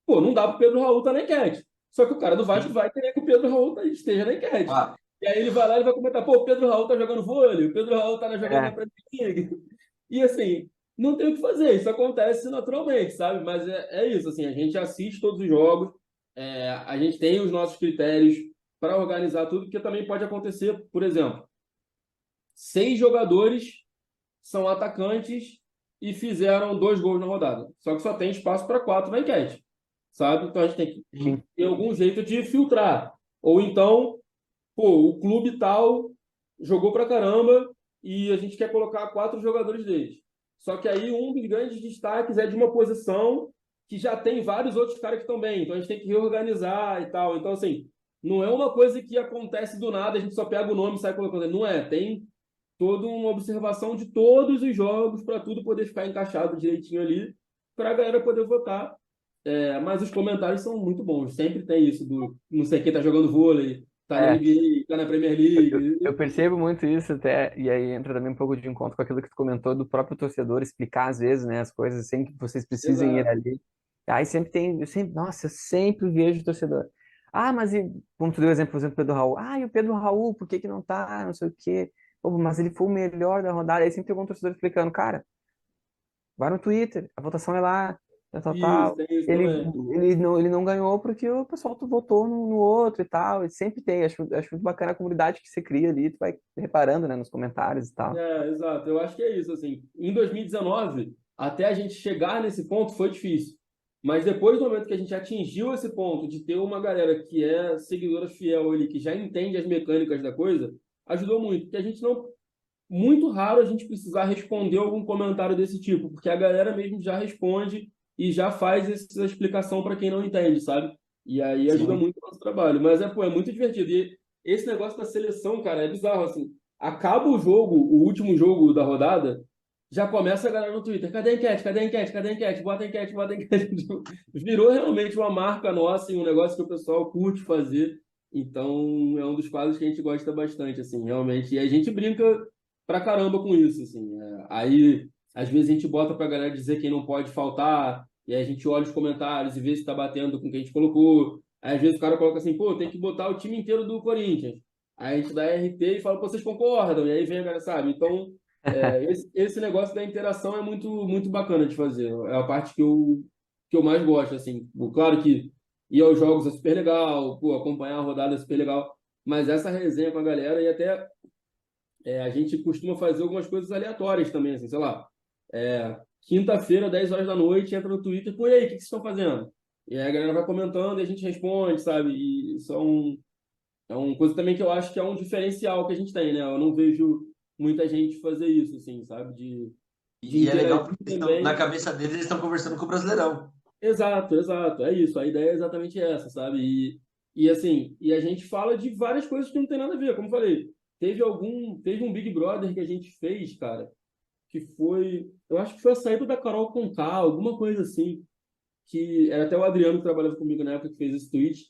Pô, não dá pro Pedro Raul estar na enquete. Só que o cara do Vasco Sim. vai querer que o Pedro Raul esteja na enquete. Claro. E aí ele vai lá e vai comentar, pô, o Pedro Raul tá jogando vôlei, o Pedro Raul tá jogando na é, Premier League. E assim, não tem o que fazer, isso acontece naturalmente, sabe? Mas é isso, assim, a gente assiste todos os jogos, a gente tem os nossos critérios para organizar tudo, porque também pode acontecer, por exemplo, 6 jogadores são atacantes e fizeram 2 gols na rodada. Só que só tem espaço para 4 na enquete, sabe? Então a gente tem que Sim. ter algum jeito de filtrar. Ou então, pô, o clube tal jogou pra caramba e a gente quer colocar 4 jogadores deles. Só que aí um dos grandes destaques é de uma posição que já tem vários outros caras que estão bem. Então a gente tem que reorganizar e tal. Então, assim, não é uma coisa que acontece do nada, a gente só pega o nome e sai colocando. Não é, tem toda uma observação de todos os jogos para tudo poder ficar encaixado direitinho ali, para a galera poder votar. Mas os comentários são muito bons. Sempre tem isso do não sei quem tá jogando vôlei, tá na É, NBA, tá na Premier eu League. percebo muito isso até, e aí entra também um pouco de encontro com aquilo que tu comentou do próprio torcedor explicar às vezes, né, as coisas sem que vocês precisem ir Exato. ali. Aí sempre tem, nossa, eu sempre vejo o torcedor. Ah, mas como tu deu o exemplo, por exemplo, do Pedro Raul. Ah, e o Pedro Raul, por que que não tá, não sei o quê. Pô, mas ele foi o melhor da rodada. Aí sempre tem algum torcedor explicando, cara, vai no Twitter, a votação é lá, tal, tal, Isso, tal. tem isso Ele, também. ele não ganhou porque o pessoal votou no outro e tal. E sempre tem. Acho muito bacana a comunidade que você cria ali, tu vai reparando, né, nos comentários e tal. Exato. Eu acho que é isso, assim. Em 2019, até a gente chegar nesse ponto foi difícil. Mas depois do momento que a gente atingiu esse ponto de ter uma galera que é seguidora fiel ali, que já entende as mecânicas da coisa, ajudou muito. Porque a gente não muito raro a gente precisar responder algum comentário desse tipo, porque a galera mesmo já responde e já faz essa explicação para quem não entende, sabe? E aí ajuda Sim. muito o nosso trabalho. Mas pô, é muito divertido. E esse negócio da seleção, cara, é bizarro, assim. Acaba o jogo, o último jogo da rodada, já começa a galera no Twitter. Cadê a enquete? Cadê a enquete? Cadê a enquete? Bota a enquete, bota a enquete. Virou realmente uma marca nossa e um negócio que o pessoal curte fazer. Então, é um dos quadros que a gente gosta bastante, assim, realmente. E a gente brinca pra caramba com isso, assim. Aí, às vezes, a gente bota pra galera dizer quem não pode faltar, e aí a gente olha os comentários e vê se tá batendo com o que a gente colocou. Aí, às vezes, o cara coloca assim, pô, tem que botar o time inteiro do Corinthians. Aí a gente dá RT e fala, pô, vocês concordam? E aí vem a galera, sabe? Então, esse negócio da interação é muito, muito bacana de fazer. É a parte que eu mais gosto, assim. Claro que ir aos jogos é super legal, pô, acompanhar a rodada é super legal, mas essa resenha com a galera e até a gente costuma fazer algumas coisas aleatórias também, assim, sei lá. Quinta-feira, 10 horas da noite, entra no Twitter, por aí, o que vocês estão fazendo? E aí a galera vai comentando e a gente responde, sabe? E isso é uma coisa também que eu acho que é um diferencial que a gente tem, né? Eu não vejo muita gente fazer isso, assim, sabe? De E é legal interagir porque na também. cabeça deles eles estão conversando com o Brasileirão. Exato, exato. É isso. A ideia é exatamente essa, sabe? E assim, e a gente fala de várias coisas que não tem nada a ver, como eu falei. Teve um Big Brother que a gente fez, cara, que foi, eu acho que foi a saída da Carol Conká, alguma coisa assim, que era até o Adriano que trabalhava comigo na época que fez esse tweet,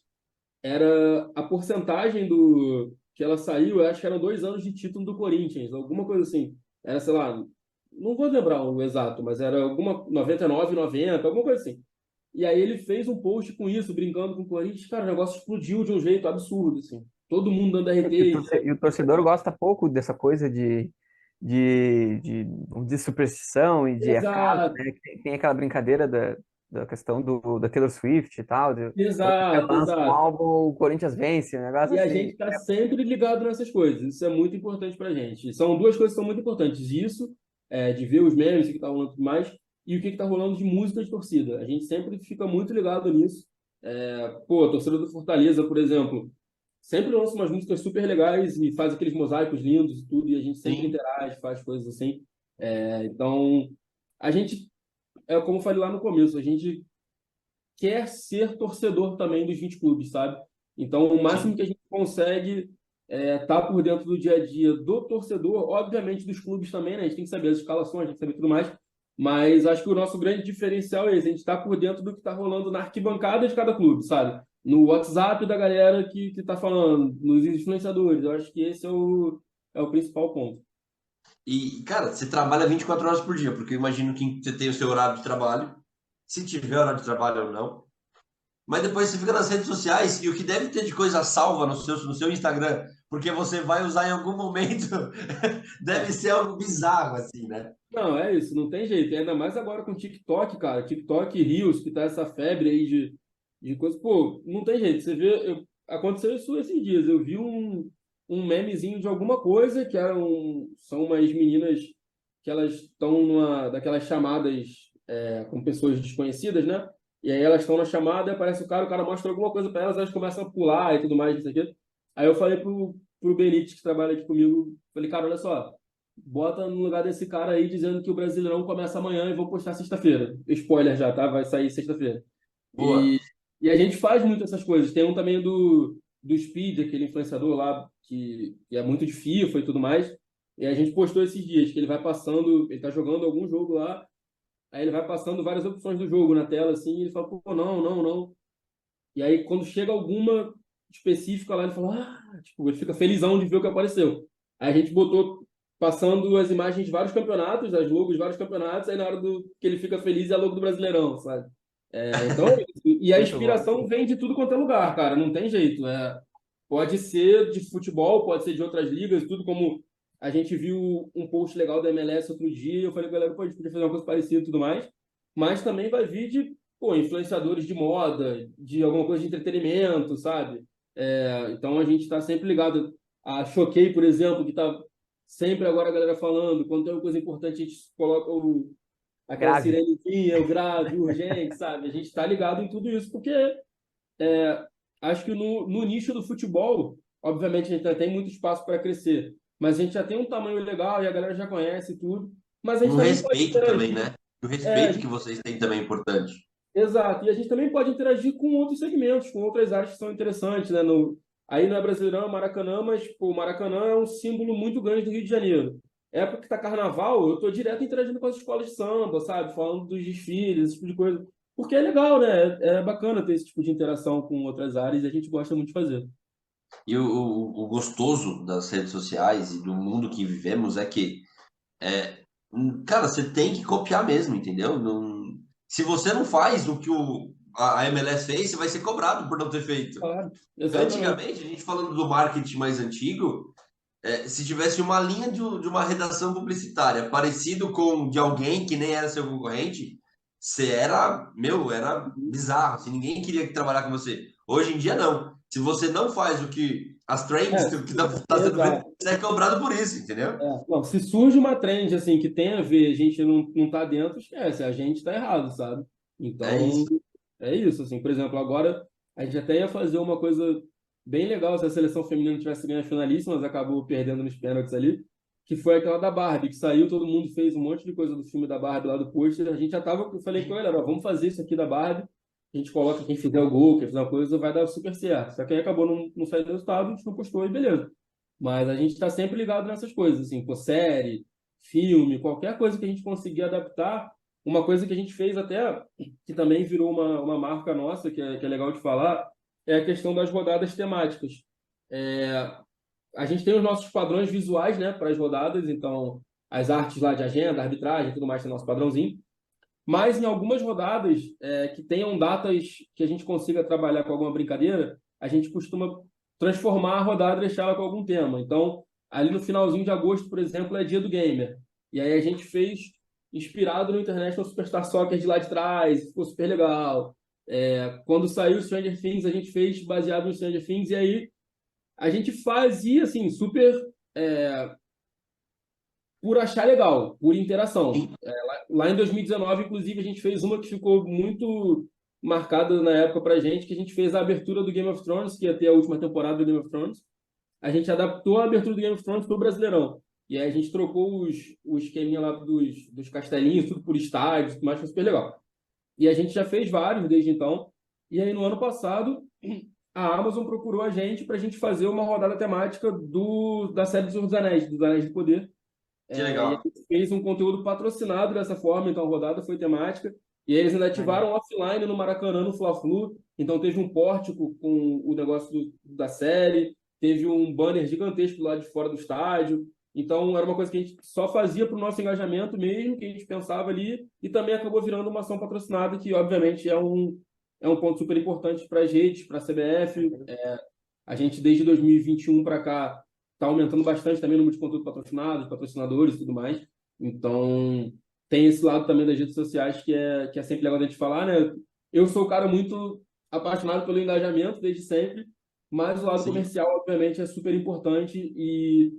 era a porcentagem do que ela saiu, eu acho que eram 2 anos de título do Corinthians, alguma coisa assim. Era, sei lá, não vou lembrar o exato, mas era alguma 99, 90, alguma coisa assim. E aí ele fez um post com isso, brincando com o Corinthians, cara, o negócio explodiu de um jeito absurdo, assim. Todo mundo dando RT. E o torcedor gosta pouco dessa coisa de superstição e de acaso, Exato, né? Que tem aquela brincadeira da questão da Taylor Swift e tal. Toda vez que ela exato, lança um exato. álbum, o Corinthians vence, um negócio E a assim. gente está sempre ligado nessas coisas. Isso é muito importante para a gente. São duas coisas que são muito importantes. Isso, de ver os memes, o que está rolando e tudo mais, e o que está rolando de música de torcida. A gente sempre fica muito ligado nisso. Pô, a torcida do Fortaleza, por exemplo, sempre lança umas músicas super legais e faz aqueles mosaicos lindos e tudo, e a gente sempre Sim. interage, faz coisas assim. Então, a gente, como eu falei lá no começo, a gente quer ser torcedor também dos 20 clubes, sabe? Então, o máximo Sim. que a gente consegue tá por dentro do dia a dia do torcedor, obviamente dos clubes também, né? A gente tem que saber as escalações, tem que saber tudo mais, mas acho que o nosso grande diferencial é esse, a gente está por dentro do que está rolando na arquibancada de cada clube, sabe? No WhatsApp da galera que está falando, nos influenciadores, eu acho que esse é o principal ponto. E, cara, você trabalha 24 horas por dia, porque eu imagino que você tem o seu horário de trabalho, se tiver horário de trabalho ou não. Mas depois você fica nas redes sociais e o que deve ter de coisa salva no seu Instagram porque você vai usar em algum momento. Deve ser algo bizarro, assim, né? Não, é isso, não tem jeito. E ainda mais agora com TikTok, cara. TikTok, Reels, que tá essa febre aí de coisa. Pô, não tem jeito. Você vê, aconteceu isso esses dias. Eu vi um memezinho de alguma coisa, são umas meninas que elas estão numa daquelas chamadas com pessoas desconhecidas, né? E aí elas estão na chamada, aparece o cara mostra alguma coisa para elas começam a pular e tudo mais, isso aqui. Aí eu falei pro Benítez, que trabalha aqui comigo, falei, cara, olha só. Bota no lugar desse cara aí dizendo que o Brasileirão começa amanhã e vou postar sexta-feira. Spoiler já, tá? Vai sair sexta-feira. Boa. E a gente faz muito essas coisas. Tem um também do Speed, aquele influenciador lá que é muito de FIFA e tudo mais. E a gente postou esses dias que ele vai passando, ele tá jogando algum jogo lá, aí ele vai passando várias opções do jogo na tela, assim, e ele fala, pô, não, não, não. E aí, quando chega alguma específica lá, ele fala, tipo, ele fica felizão de ver o que apareceu. Aí a gente botou, passando as imagens de vários campeonatos, as logos de vários campeonatos, aí na hora que ele fica feliz é a logo do Brasileirão, sabe? Então, e a Muito bom. inspiração vem de tudo quanto é lugar, cara, não tem jeito. Pode ser de futebol, pode ser de outras ligas, tudo como a gente viu um post legal da MLS outro dia, eu falei, galera, pô, a gente podia fazer uma coisa parecida e tudo mais, mas também vai vir de pô, influenciadores de moda, de alguma coisa de entretenimento, sabe? Então a gente está sempre ligado. A Choquei, por exemplo, que está sempre agora a galera falando, quando tem uma coisa importante, a gente coloca aquela Grave. sirenezinha, o grave, o urgente, sabe? A gente está ligado em tudo isso, porque acho que no nicho do futebol, obviamente a gente ainda tem muito espaço para crescer, mas a gente já tem um tamanho legal e a galera já conhece tudo, mas a E gente o também pode respeito também, interagir. né? O É, respeito que vocês têm também é importante. Exato. E a gente também pode interagir com outros segmentos, com outras áreas que são interessantes, né? Aí não é Brasileirão, é Maracanã, mas pô, o Maracanã é um símbolo muito grande do Rio de Janeiro. Época que tá carnaval, eu tô direto interagindo com as escolas de samba, sabe? Falando dos desfiles, esse tipo de coisa. Porque é legal, né? É bacana ter esse tipo de interação com outras áreas e a gente gosta muito de fazer. E o gostoso das redes sociais e do mundo que vivemos é que, cara, você tem que copiar mesmo, entendeu? Se você não faz o que a MLS fez, você vai ser cobrado por não ter feito. Claro, exatamente. Antigamente, a gente falando do marketing mais antigo, se tivesse uma linha de uma redação publicitária parecido com de alguém que nem era seu concorrente, você era, meu, era bizarro, assim, ninguém queria trabalhar com você. Hoje em dia, não. Se você não faz o que as trends É, que está sendo feito, exato. você é cobrado por isso, entendeu? Não, se surge uma trend assim que tem a ver, a gente não tá dentro, esquece, a gente tá errado, sabe? É Então, isso. é isso, assim, por exemplo, agora a gente até ia fazer uma coisa bem legal se a seleção feminina tivesse ganho a finalíssima, mas acabou perdendo nos pênaltis ali, que foi aquela da Barbie, que saiu, todo mundo fez um monte de coisa do filme da Barbie lá do pôster, a gente já tava, eu falei com ele, ó, vamos fazer isso aqui da Barbie, a gente coloca quem fizer o gol, quem fizer uma coisa, vai dar super certo. Só que aí acabou não saindo resultado, a gente não postou e beleza. Mas a gente está sempre ligado nessas coisas, assim, por série, filme, qualquer coisa que a gente conseguir adaptar. Uma coisa que a gente fez até, que também virou uma marca nossa, que é legal de falar, é a questão das rodadas temáticas. É, a gente tem os nossos padrões visuais, né, para as rodadas, então as artes lá de agenda, arbitragem, tudo mais tem nosso padrãozinho. Mas em algumas rodadas que tenham datas que a gente consiga trabalhar com alguma brincadeira, a gente costuma transformar a rodada e deixar ela com algum tema. Então, ali no finalzinho de agosto, por exemplo, é dia do gamer. E aí a gente fez inspirado no International Superstar Soccer de lá de trás, ficou super legal. Quando saiu Stranger Things, a gente fez baseado no Stranger Things, e aí a gente fazia assim, super por achar legal, por interação. Lá em 2019, inclusive, a gente fez uma que ficou muito marcada na época pra gente, que a gente fez a abertura do Game of Thrones, que ia ter a última temporada do Game of Thrones. A gente adaptou a abertura do Game of Thrones pro Brasileirão. E aí a gente trocou o esqueminha lá dos castelinhos, tudo por estádios, tudo mais, foi super legal. E a gente já fez vários desde então. E aí no ano passado, a Amazon procurou a gente para a gente fazer uma rodada temática da série dos Anéis, dos Anéis de Poder, Que e a legal. gente fez um conteúdo patrocinado dessa forma, então a rodada foi temática. E aí eles ainda ativaram offline no Maracanã, no Fla-Flu. Então teve um pórtico com o negócio da série, teve um banner gigantesco lá de fora do estádio. Então era uma coisa que a gente só fazia para o nosso engajamento mesmo, que a gente pensava ali, e também acabou virando uma ação patrocinada, que obviamente é um ponto super importante para a gente, para a CBF, A gente, desde 2021 para cá, está aumentando bastante também o número de conteúdo patrocinado, patrocinadores e tudo mais. Então, tem esse lado também das redes sociais que é sempre legal a gente falar, né? Eu sou um cara muito apaixonado pelo engajamento desde sempre, mas o lado Sim. comercial, obviamente, é super importante e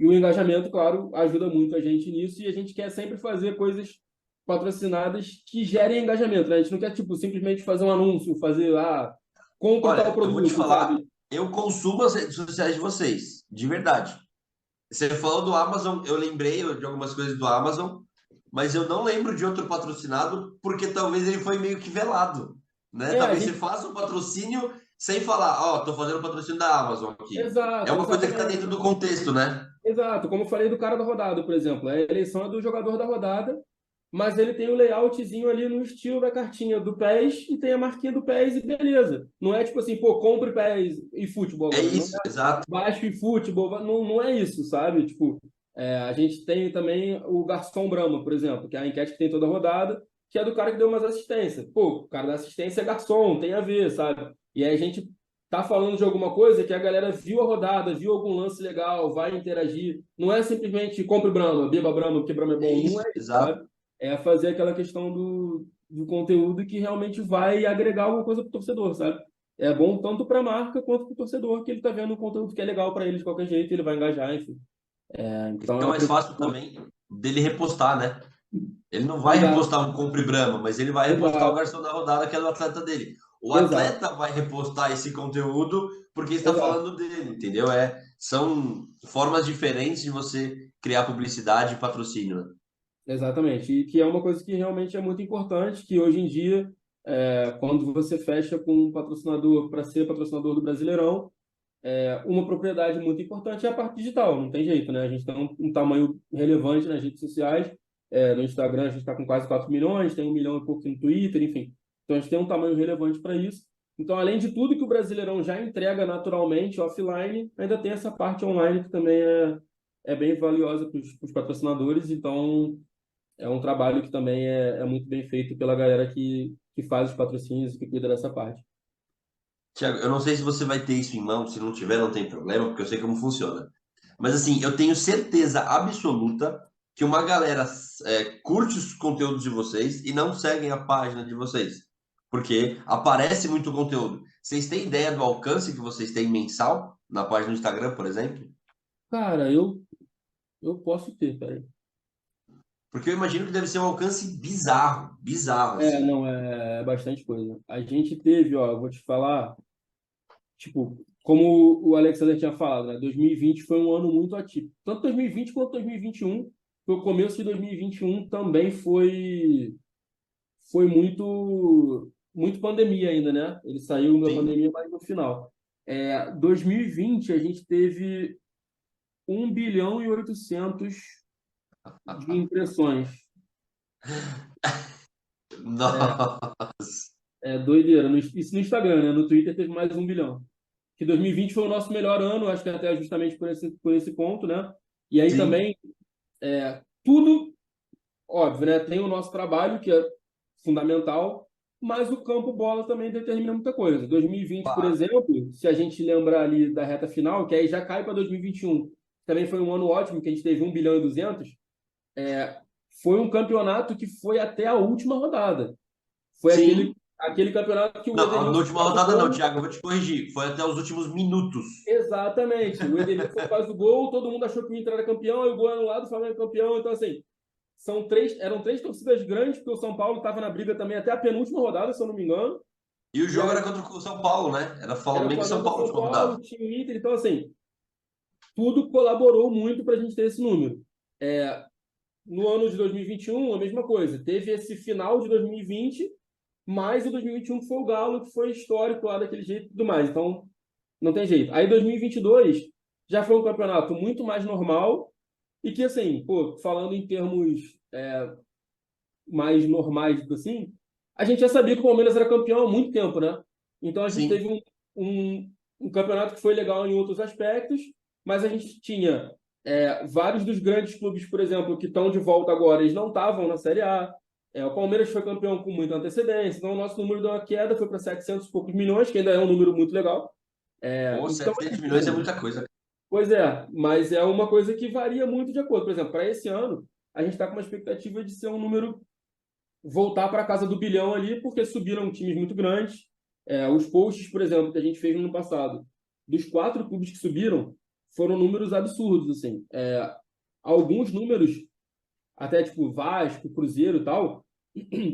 o engajamento, claro, ajuda muito a gente nisso e a gente quer sempre fazer coisas patrocinadas que gerem engajamento, né? A gente não quer, tipo, simplesmente fazer um anúncio, fazer, compre tal Olha, eu vou te produto, falar, sabe? eu consumo as redes sociais de vocês, de verdade. Você falou do Amazon, eu lembrei de algumas coisas do Amazon, mas eu não lembro de outro patrocinado, porque talvez ele foi meio que velado, né? A Talvez você gente... faça um patrocínio sem falar, ó, tô fazendo patrocínio da Amazon aqui. É Exato, uma coisa que tá exatamente. dentro do contexto, né? Exato, como eu falei do cara da rodada, por exemplo. A eleição é do jogador da rodada, mas ele tem o layoutzinho ali no estilo da cartinha do PES e tem a marquinha do PES e beleza. Não é tipo assim, pô, compre PES e futebol É agora. Não isso, é exato. baixo e futebol, não é isso, sabe? Tipo, a gente tem também o Garçom Brahma, por exemplo, que é a enquete que tem toda a rodada, que é do cara que deu umas assistências. Pô, o cara da assistência é garçom, tem a ver, sabe? E aí a gente tá falando de alguma coisa que a galera viu a rodada, viu algum lance legal, vai interagir. Não é simplesmente compre Brahma, beba Brahma, porque Brahma é É bom. Não isso, é isso, exato. sabe? É fazer aquela questão do conteúdo que realmente vai agregar alguma coisa pro torcedor, sabe? É bom tanto para a marca quanto para o torcedor, que ele tá vendo um conteúdo que é legal para ele de qualquer jeito, ele vai engajar, enfim. Então é Fica uma mais fácil preocupação. também dele repostar, né? Ele não vai Exato, repostar um Compre Brahma, mas ele vai repostar o exato, garçom da rodada, que é do atleta dele. O exato, atleta vai repostar esse conteúdo porque está exato. falando dele, entendeu? São formas diferentes de você criar publicidade e patrocínio, né? Exatamente. E que é uma coisa que realmente é muito importante, que hoje em dia, quando você fecha com um patrocinador para ser patrocinador do Brasileirão, uma propriedade muito importante é a parte digital, não tem jeito, né? A gente tem um tamanho relevante nas redes sociais, no Instagram a gente está com quase 4 milhões, tem 1 milhão e pouco no Twitter, enfim. Então a gente tem um tamanho relevante para isso. Então, além de tudo que o Brasileirão já entrega naturalmente offline, ainda tem essa parte online que também é bem valiosa para os patrocinadores. Então, é um trabalho que também é muito bem feito pela galera que faz os patrocínios e que cuida dessa parte. Tiago, eu não sei se você vai ter isso em mão, se não tiver, não tem problema, porque eu sei como funciona. Mas assim, eu tenho certeza absoluta que uma galera curte os conteúdos de vocês e não seguem a página de vocês. Porque aparece muito conteúdo. Vocês têm ideia do alcance que vocês têm mensal na página do Instagram, por exemplo? Cara, eu posso ter, peraí. Porque eu imagino que deve ser um alcance bizarro, bizarro, assim. Não, é bastante coisa. A gente teve, ó, eu vou te falar, tipo, como o Alexander tinha falado, né? 2020 foi um ano muito atípico. Tanto 2020 quanto 2021. O começo de 2021 também foi muito pandemia ainda, né? Ele saiu da Sim. pandemia mais no final. 2020 a gente teve 1,8 bilhão de impressões. É, Nossa. é doideira. Isso no Instagram, né? No Twitter teve mais 1 bilhão. Que 2020 foi o nosso melhor ano, acho que até justamente por esse ponto, né? E aí Sim. também, tudo, óbvio, né? Tem o nosso trabalho, que é fundamental, mas o campo bola também determina muita coisa. 2020, por Claro. exemplo, se a gente lembrar ali da reta final, que aí já cai para 2021, também foi um ano ótimo, que a gente teve 1,2 bilhão, foi um campeonato que foi até a última rodada. Foi Sim. aquele campeonato que o Não, na Edenilson última faz o rodada não, gol. Thiago, eu vou te corrigir. Foi até os últimos minutos. Exatamente. O Edenilson faz o gol, todo mundo achou que o Inter era campeão, e o gol é anulado, o Flamengo é campeão. Então, assim, eram três torcidas grandes, porque o São Paulo estava na briga também até a penúltima rodada, se eu não me engano. E o E jogo era aí contra o São Paulo, né? Era era Flamengo e São Flamengo e Paulo, São última Paulo, rodada. tinha o Inter. Então, assim, tudo colaborou muito para a gente ter esse número. No ano de 2021, a mesma coisa. Teve esse final de 2020, mas o 2021 foi o Galo, que foi histórico lá daquele jeito e tudo mais. Então, não tem jeito. Aí 2022 já foi um campeonato muito mais normal e que, assim, pô, falando em termos mais normais, tipo assim, a gente já sabia que o Palmeiras era campeão há muito tempo, né? Então a gente teve Sim, um campeonato que foi legal em outros aspectos, mas a gente tinha vários dos grandes clubes, por exemplo, que estão de volta agora, eles não estavam na Série A. O Palmeiras foi campeão com muita antecedência, então o nosso número deu uma queda, foi para 700 e poucos milhões, que ainda é um número muito legal. Pô, Então, 700 milhões é muita coisa. pois é, mas é uma coisa que varia muito de acordo. Por exemplo, para esse ano, a gente está com uma expectativa de ser um número voltar para a casa do bilhão ali, porque subiram times muito grandes. Os posts, por exemplo, que a gente fez no ano passado, dos 4 clubes que subiram, foram números absurdos, assim. Alguns números, até tipo Vasco, Cruzeiro e tal,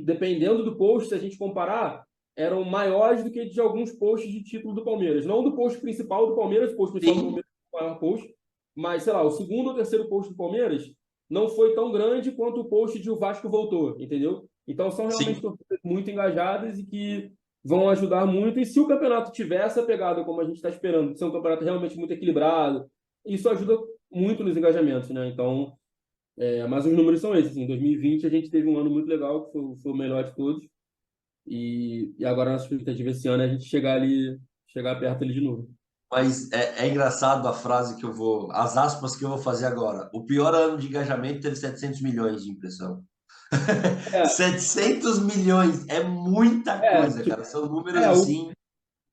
dependendo do post, se a gente comparar, eram maiores do que de alguns posts de título do Palmeiras. Não do post principal do Palmeiras, o post principal do Sim, Palmeiras é o maior post, mas, sei lá, o segundo ou terceiro post do Palmeiras não foi tão grande quanto o post de o Vasco voltou, entendeu? Então são realmente sim. torcidas muito engajadas e que vão ajudar muito. E se o campeonato tiver essa pegada, como a gente está esperando, de ser um campeonato realmente muito equilibrado, isso ajuda muito nos engajamentos, né? Então, mas os números são esses. Assim, em 2020 a gente teve um ano muito legal, que foi o melhor de todos. E agora a nossa expectativa esse ano é a gente chegar perto ali de novo. Mas é engraçado a frase que eu vou, as aspas que eu vou fazer agora. O pior ano de engajamento teve 700 milhões de impressão. É, 700 milhões é muita coisa, tipo, cara. São números é, o, assim.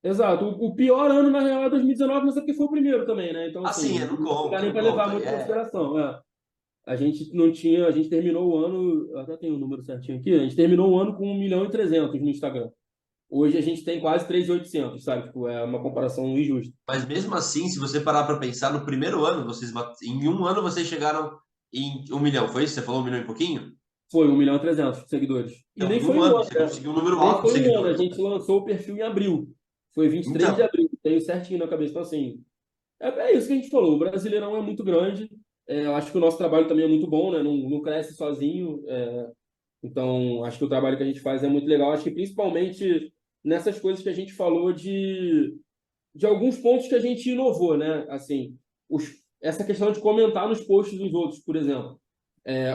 exato. O pior ano, na real, é 2019, mas é porque foi o primeiro também, né? Então, Assim, assim, não não dá conta, nem não para levar conta. muito em consideração. A gente não tinha, a gente terminou o ano, eu até tenho o número certinho aqui, a gente terminou o ano com 1.300.000 no Instagram. Hoje a gente tem quase 3.800, sabe? Tipo, é uma comparação injusta. Mas mesmo assim, se você parar para pensar, no primeiro ano, em um ano vocês chegaram em 1 milhão. Foi isso? Você falou 1 milhão e pouquinho? Foi 1.300.000 seguidores. E Então, nem em foi um um ano, ano, você né? conseguiu um número Nem alto de foi um ano, a seguidores. gente lançou o perfil em abril. Foi 23 de Então, abril, tenho certinho na cabeça. Então, assim, é isso que a gente falou. O Brasileirão é muito grande. Eu acho que o nosso trabalho também é muito bom, né? Não cresce sozinho. Então, acho que o trabalho que a gente faz é muito legal. Acho que principalmente nessas coisas que a gente falou de alguns pontos que a gente inovou, né? Assim, essa questão de comentar nos posts dos outros, por exemplo.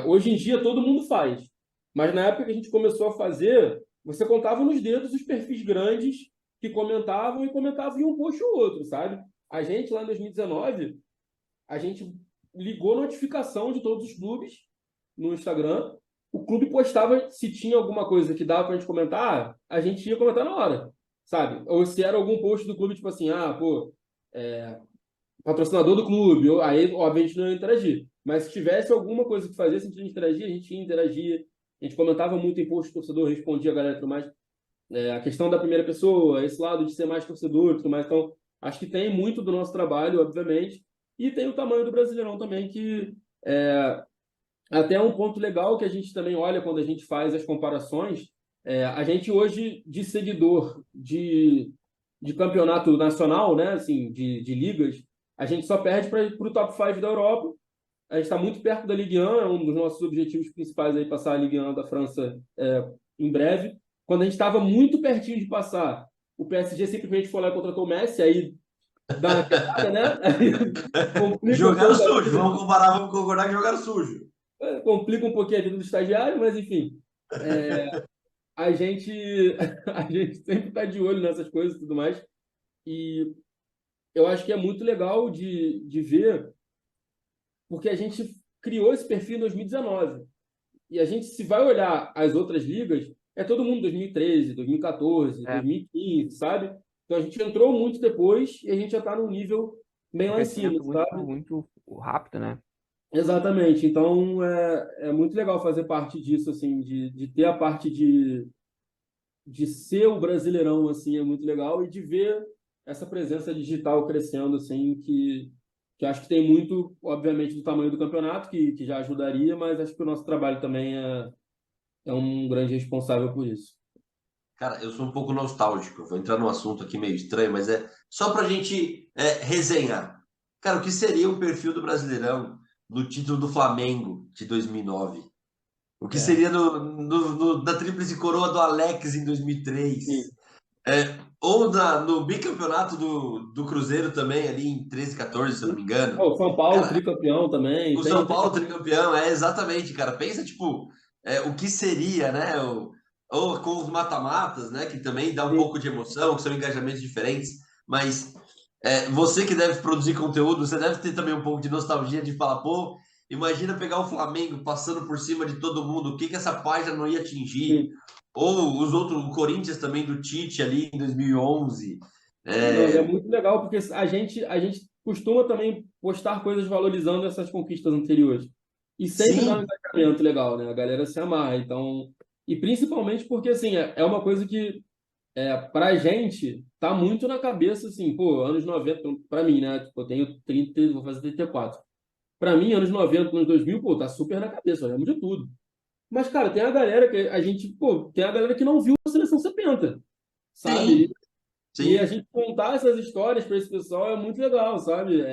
Hoje em dia todo mundo faz, mas na época que a gente começou a fazer, você contava nos dedos os perfis grandes que comentavam e comentavam em um post ou outro, sabe? A gente lá em 2019, a gente ligou notificação de todos os clubes no Instagram. O clube postava se tinha alguma coisa que dava pra gente comentar, a gente ia comentar na hora, sabe? Ou se era algum post do clube, tipo assim, pô, patrocinador do clube, aí, obviamente, não ia interagir. Mas se tivesse alguma coisa que fazia sentido interagir, a gente ia interagir. A gente comentava muito em post do torcedor, respondia a galera e tudo mais. A questão da primeira pessoa, esse lado de ser mais torcedor e tudo mais. Então, acho que tem muito do nosso trabalho, obviamente. E tem o tamanho do Brasileirão também, que é até um ponto legal que a gente também olha quando a gente faz as comparações. A gente hoje, de seguidor de campeonato nacional, né, assim, de ligas, a gente só perde para o top 5 da Europa. A gente está muito perto da Ligue 1, é um dos nossos objetivos principais aí, passar a Ligue 1 da França em breve. Quando a gente estava muito pertinho de passar, o PSG simplesmente foi lá e contratou o Messi, aí dá uma quebrada, né? Aí complica um jogaram pouco a sujo. vida, Vamos comparar, vamos concordar que jogaram sujo. complica um pouquinho a vida do estagiário, mas enfim. A gente, a gente sempre está de olho nessas coisas e tudo mais. E eu acho que é muito legal de ver, porque a gente criou esse perfil em 2019. E a gente, se vai olhar as outras ligas, é todo mundo 2013, 2014, É, 2015, sabe? Então a gente entrou muito depois e a gente já está num nível bem um lá em cima, crescimento muito, sabe? muito rápido, né? Exatamente. Então é muito legal fazer parte disso, assim, de ter a parte de ser o Brasileirão, assim, é muito legal, e de ver essa presença digital crescendo, assim, que acho que tem muito, obviamente, do tamanho do campeonato, que já ajudaria, mas acho que o nosso trabalho também é um grande responsável por isso. Cara, eu sou um pouco nostálgico. Vou entrar num assunto aqui meio estranho, mas é só pra gente resenhar. Cara, o que seria o perfil do Brasileirão no título do Flamengo de 2009? O que É, seria da Tríplice Coroa do Alex em 2003? sim. Ou no bicampeonato do Cruzeiro também, ali em 13, 14, se eu não me engano. O São Paulo, Cara, tricampeão também, o São tem Paulo tricampeão, exatamente, cara. Pensa, tipo, o que seria, né? Ou com os mata-matas, né? Que também dá um tem- pouco de emoção, que são engajamentos diferentes. Mas você que deve produzir conteúdo, você deve ter também um pouco de nostalgia de falar, pô, imagina pegar o Flamengo passando por cima de todo mundo, o que que essa página não ia atingir? tem- Ou os outros, o Corinthians também do Tite ali em 2011. Não, e é muito legal porque a gente costuma também postar coisas valorizando essas conquistas anteriores. E sempre dá um Sim, engajamento legal, né? A galera se amarra. Então, e principalmente porque assim, é uma coisa que pra gente tá muito na cabeça assim, pô, anos 90 pra mim, né? Tipo, eu tenho 30, vou fazer 34. Pra mim, anos 90, anos 2000, pô, tá super na cabeça, eu lembro de tudo. Mas, cara, tem a galera que a gente, pô, tem a galera que não viu a seleção 70, sabe? sim, E a sim. gente contar essas histórias para esse pessoal é muito legal, sabe?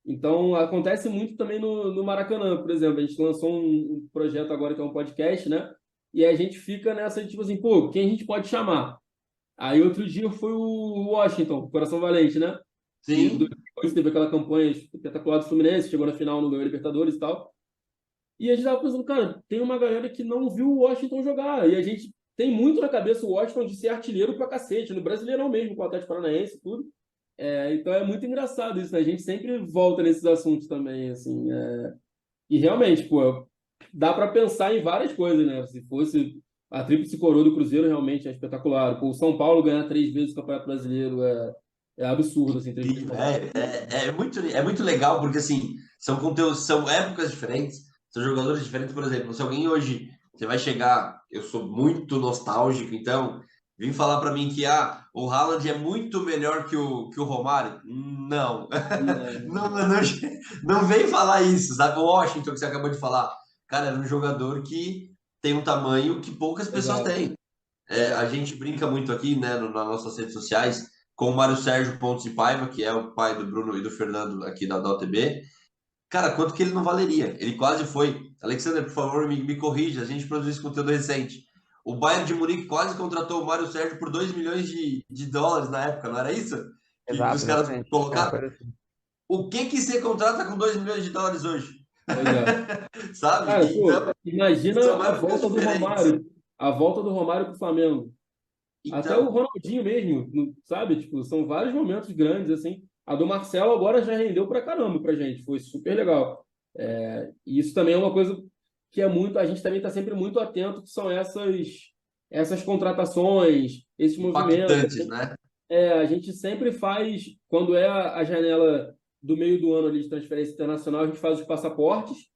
Então, acontece muito também no Maracanã, por exemplo. A gente lançou um projeto agora que é um podcast, né? E a gente fica nessa, tipo assim, pô, quem a gente pode chamar? Aí outro dia foi o Washington, Coração Valente, né? Que em Sim. 2002 teve aquela campanha espetacular do Fluminense, chegou na final, não ganhou a Libertadores e tal. E a gente tava pensando, cara, tem uma galera que não viu o Washington jogar. E a gente tem muito na cabeça o Washington de ser artilheiro pra cacete, no Brasileirão mesmo, com o Atlético Paranaense e tudo. Então é muito engraçado isso, né? A gente sempre volta nesses assuntos também, assim. E realmente, pô, dá para pensar em várias coisas, né? Se fosse a tríplice coroa do Cruzeiro, realmente é espetacular. Pô, o São Paulo ganhar 3 vezes o Campeonato Brasileiro é absurdo, assim, 3 vezes o Incrível. Campeonato. É muito legal, porque assim, são conteúdos, são épocas diferentes, são jogadores diferentes, por exemplo, se alguém hoje, você vai chegar, eu sou muito nostálgico, então, vim falar para mim que o Haaland é muito melhor que o Romário. Não. Não, não, não, não vem falar isso, sabe? O Washington, que você acabou de falar, cara, era um jogador que tem um tamanho que poucas pessoas Exato, têm. A exato. gente brinca muito aqui, né, nas nossas redes sociais, com o Mário Sérgio Pontes de Paiva, que é o pai do Bruno e do Fernando aqui da OTB. Cara, quanto que ele não valeria? Ele quase foi. Alexander, por favor, me corrija, a gente produz esse conteúdo recente. O Bayern de Munique quase contratou o Mário Sérgio por 2 milhões de dólares na época, não era isso? Que os Exato, caras exatamente. É uma colocaram. coisa assim. O que que você contrata com 2 milhões de dólares hoje? Pois é. Sabe? Cara, pô, Então, imagina são a épocas volta do diferentes. Romário, a volta do Romário pro Flamengo. Até o Então, Ronaldinho mesmo, sabe? Tipo, são vários momentos grandes, assim. A do Marcelo agora já rendeu pra caramba pra gente, foi super legal. E isso também é uma coisa que a gente também está sempre muito atento, que são essas contratações, esses movimentos. impactantes, né? A gente sempre faz, quando é a janela do meio do ano ali de transferência internacional, a gente faz os passaportes,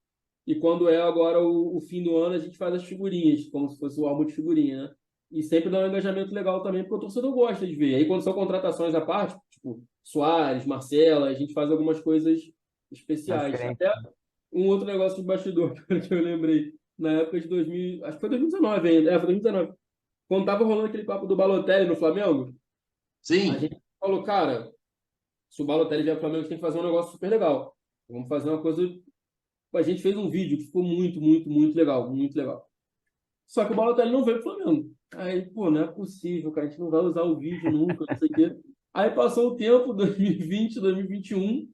e quando é agora o fim do ano, a gente faz as figurinhas, como se fosse o álbum de figurinha, né? E sempre dá um engajamento legal também, porque o torcedor gosta de ver. Aí quando são contratações à parte, tipo Suárez, Marcela, a gente faz algumas coisas Mais especiais. diferente. Até um outro negócio de bastidor que eu lembrei, na época de 2000, acho que foi 2019 ainda, foi 2019. Quando tava rolando aquele papo do Balotelli no Flamengo, a Sim. gente falou, cara, se o Balotelli vier pro Flamengo, a gente tem que fazer um negócio super legal. Vamos fazer uma coisa. A gente fez um vídeo que ficou muito, muito, muito legal, muito legal. Só que o Balotelli não veio pro Flamengo. Aí, pô, não é possível, cara, a gente não vai usar o vídeo nunca, não sei o quê. Aí passou o tempo, 2020, 2021.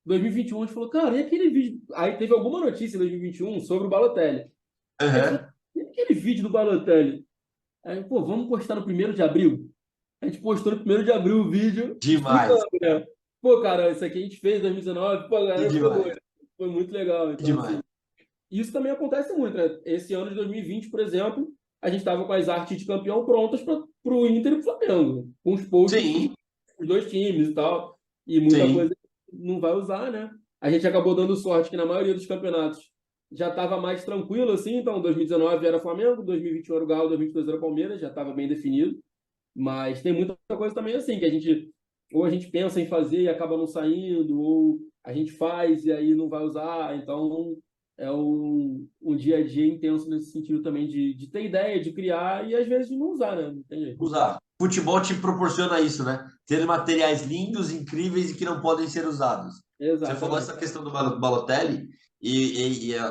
2021 a gente falou, cara, e aquele vídeo? Aí teve alguma notícia em 2021 sobre o Balotelli. Aí a gente falou, Aham. e aquele vídeo do Balotelli? Aí, pô, vamos postar no 1º de abril? A gente postou no 1º de abril o vídeo Demais. explicando, né? Pô, cara, isso aqui a gente fez em 2019, pô, a Que galera ficou demais. doida. Foi muito legal. Que Então, assim, demais. isso também acontece muito, né? Esse ano de 2020, por exemplo, a gente estava com as artes de campeão prontas para o Inter e o Flamengo, com os posts Sim, dos dois times e tal, e muita sim. coisa não vai usar, né? A gente acabou dando sorte que na maioria dos campeonatos já estava mais tranquilo, assim, então 2019 era Flamengo, 2021 era o Galo, 2022 era o Palmeiras, já estava bem definido, mas tem muita coisa também assim, que ou a gente pensa em fazer e acaba não saindo, ou a gente faz e aí não vai usar, então é um dia a dia intenso nesse sentido também de ter ideia, de criar e às vezes de não usar, né? Não tem jeito. Usar. Futebol te proporciona isso, né? Ter materiais lindos, incríveis e que não podem ser usados. Você falou Exatamente. essa questão do Balotelli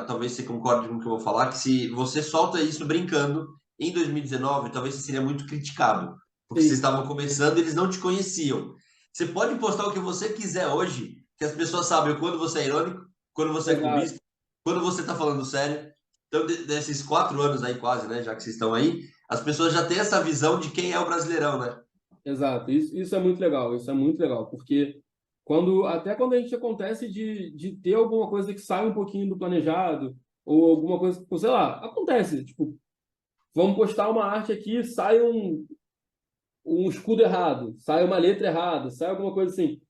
talvez você concorde com o que eu vou falar, que se você solta isso brincando, em 2019, talvez você seria muito criticado, porque vocês Sim, estavam começando e eles não te conheciam. Você pode postar o que você quiser hoje, que as pessoas sabem quando você é irônico, quando você é exato, clubista, quando você está falando sério. Então, desses 4 anos aí quase, né, já que vocês estão aí, as pessoas já têm essa visão de quem é o Brasileirão, né? exato. Isso é muito legal, isso é muito legal, porque até quando a gente acontece de ter alguma coisa que sai um pouquinho do planejado, ou alguma coisa, sei lá, acontece, tipo, vamos postar uma arte aqui, sai um escudo errado, sai uma letra errada, sai alguma coisa assim.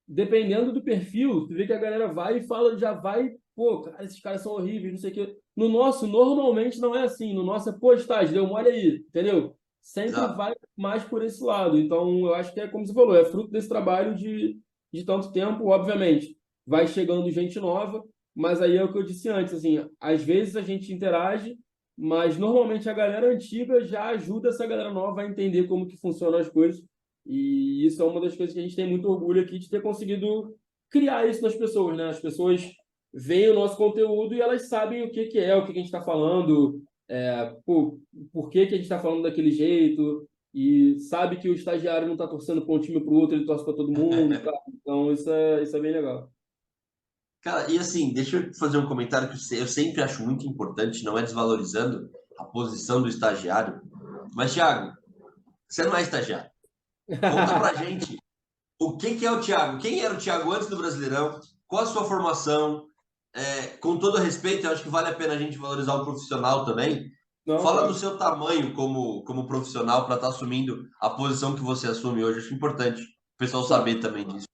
Dependendo do perfil, tu vê que a galera vai e fala, já vai, pô, cara, esses caras são horríveis, não sei o quê. No nosso, normalmente não é assim. No nosso é, pô, estágio, deu mole aí, entendeu? Sempre Exato. vai mais por esse lado. Então, eu acho que é como você falou, é fruto desse trabalho de tanto tempo, obviamente. Vai chegando gente nova, mas aí é o que eu disse antes, assim, às vezes a gente interage, mas normalmente a galera antiga já ajuda essa galera nova a entender como que funcionam as coisas. E isso é uma das coisas que a gente tem muito orgulho aqui de ter conseguido criar isso nas pessoas, né? As pessoas veem o nosso conteúdo e elas sabem o que que é, o que que a gente está falando, por que que a gente está falando daquele jeito, e sabe que o estagiário não está torcendo para um time para o outro, ele torce para todo mundo, tá? Então isso é bem legal. Cara, e assim, deixa eu fazer um comentário que eu sempre acho muito importante, não é desvalorizando a posição do estagiário. Mas, Thiago, você não é estagiário. Conta pra gente o que que é o Thiago. Quem era o Thiago antes do Brasileirão? Qual a sua formação? Com todo respeito, eu acho que vale a pena a gente valorizar o profissional também. Não, Fala do claro. seu tamanho como profissional para estar assumindo a posição que você assume hoje. Acho importante o pessoal Tá. saber também disso.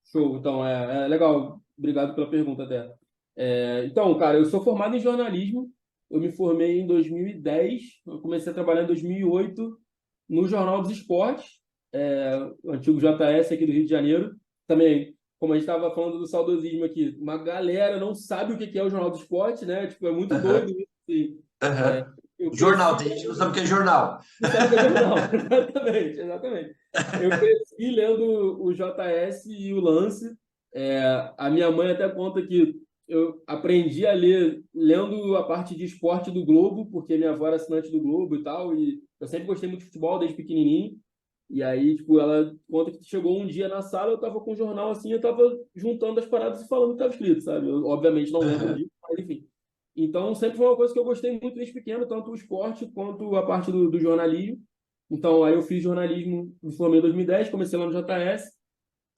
Show. Então, é legal. Obrigado pela pergunta, até. Então, cara, eu sou formado em jornalismo. Eu me formei em 2010. Eu comecei a trabalhar em 2008 no Jornal dos Esportes, o antigo JS aqui do Rio de Janeiro. Também, como a gente estava falando do saudosismo aqui, uma galera não sabe o que que é o Jornal do Esporte, né? Tipo, é muito doido Aham, isso, assim. É, aham. eu Jornal, cresci tem gente que não sabe o que é jornal. não sabe o que é jornal. Exatamente, exatamente. Eu cresci lendo o JS e o Lance. A minha mãe até conta que eu aprendi a ler lendo a parte de esporte do Globo, porque minha avó era assinante do Globo e tal, e eu sempre gostei muito de futebol desde pequenininho. E aí, tipo, ela conta que chegou um dia na sala, eu tava com o jornal assim, eu tava juntando as paradas e falando o que tava escrito, sabe? Eu, obviamente, não lembro Aham. disso, mas enfim. Então, sempre foi uma coisa que eu gostei muito desde pequeno, tanto o esporte quanto a parte do jornalismo. Então, aí eu fiz jornalismo, me formei em 2010, comecei lá no JS.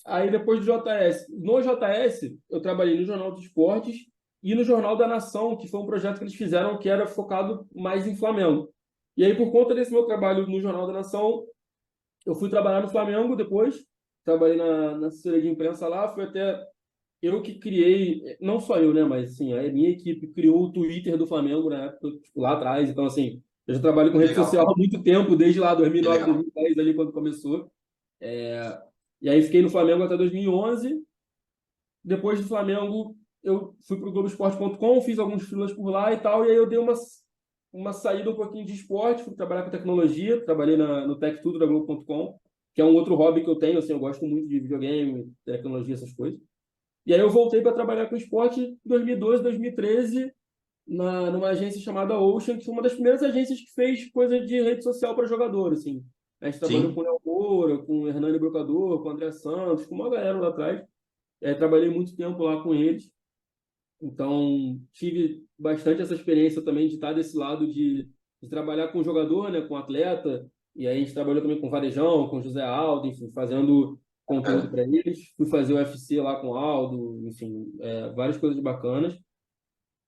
Aí, depois do JS, no JS, eu trabalhei no Jornal dos Esportes e no Jornal da Nação, que foi um projeto que eles fizeram que era focado mais em Flamengo. E aí, por conta desse meu trabalho no Jornal da Nação, eu fui trabalhar no Flamengo depois, trabalhei na assessoria de imprensa lá, foi até eu que criei, não só eu, né, mas assim, a minha equipe criou o Twitter do Flamengo na época, tipo, lá atrás. Então, assim, eu já trabalho com Que rede legal, social há muito tempo, desde lá que 2009, legal. 2010, ali quando começou. É, E aí fiquei no Flamengo até 2011. Depois do Flamengo, eu fui para o Globoesporte.com, fiz alguns freelas por lá e tal, e aí eu dei uma saída um pouquinho de esporte, fui trabalhar com tecnologia, trabalhei no Tech Tudo da Globo.com, que é um outro hobby que eu tenho, assim, eu gosto muito de videogame, tecnologia, essas coisas. E aí eu voltei para trabalhar com esporte em 2012, 2013, numa agência chamada Ocean, que foi uma das primeiras agências que fez coisa de rede social para jogador, assim. A gente trabalhou com Sim. o Léo Moura, com o Hernani Brocador, com o André Santos, com uma galera lá atrás. Trabalhei muito tempo lá com eles. Então, tive bastante essa experiência também de estar desse lado de trabalhar com jogador, né, com atleta. E aí a gente trabalhou também com Varejão, com José Aldo, enfim, fazendo conteúdo Bacana. para eles. Fui fazer o UFC lá com o Aldo, enfim, várias coisas bacanas.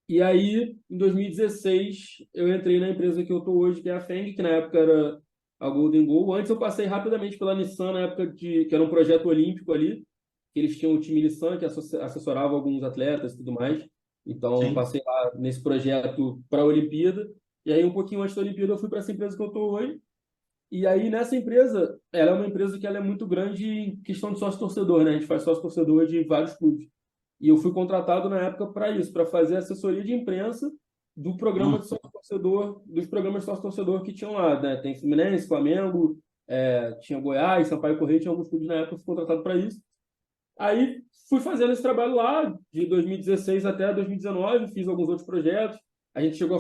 E aí, em 2016, eu entrei na empresa que eu estou hoje, que é a Feng, que na época era a Golden Goal. Antes eu passei rapidamente pela Nissan, na época que era um projeto olímpico ali, que eles tinham o time Nissan, que assessorava alguns atletas e tudo mais. Então, Sim. passei lá nesse projeto para a Olimpíada. E aí, um pouquinho antes da Olimpíada, eu fui para essa empresa que eu estou hoje. E aí, nessa empresa, ela é uma empresa que ela é muito grande em questão de sócio-torcedor, né? A gente faz sócio-torcedor de vários clubes. E eu fui contratado na época para isso, para fazer assessoria de imprensa do programa de sócio-torcedor, dos programas de sócio-torcedor que tinham lá, né? Tem Fluminense, Flamengo, tinha Goiás, Sampaio Corrêa, tinha alguns clubes na época, eu fui contratado para isso. Aí fui fazendo esse trabalho lá, de 2016 até 2019, fiz alguns outros projetos. A gente chegou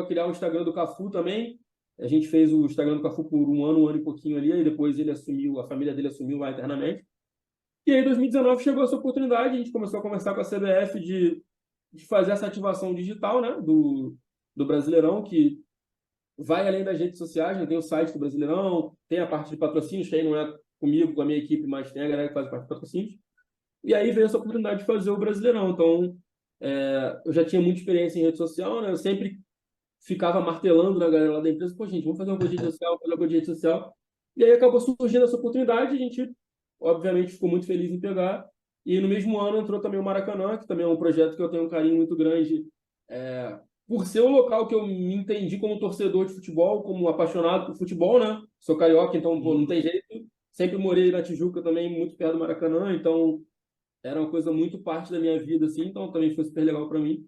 a criar o Instagram do Cafu também. A gente fez o Instagram do Cafu por um ano e pouquinho ali, aí depois ele assumiu, a família dele assumiu lá internamente. E aí, em 2019, chegou essa oportunidade, a gente começou a conversar com a CBF de fazer essa ativação digital, né, do Brasileirão, que vai além das redes sociais, né? Tem o site do Brasileirão, tem a parte de patrocínios, que aí não é comigo, com a minha equipe, mas tem a galera que faz parte de patrocínios. E aí veio essa oportunidade de fazer o Brasileirão. Então, eu já tinha muita experiência em rede social, né? Eu sempre ficava martelando na galera lá da empresa, pô, gente, vamos fazer uma coisa de rede social, fazer uma coisa de rede social. E aí acabou surgindo essa oportunidade, a gente, obviamente, ficou muito feliz em pegar. E no mesmo ano entrou também o Maracanã, que também é um projeto que eu tenho um carinho muito grande, por ser o local que eu me entendi como torcedor de futebol, como apaixonado por futebol, né? Sou carioca, então pô, não tem jeito. Sempre morei na Tijuca também, muito perto do Maracanã, então era uma coisa muito parte da minha vida, assim, então também foi super legal para mim.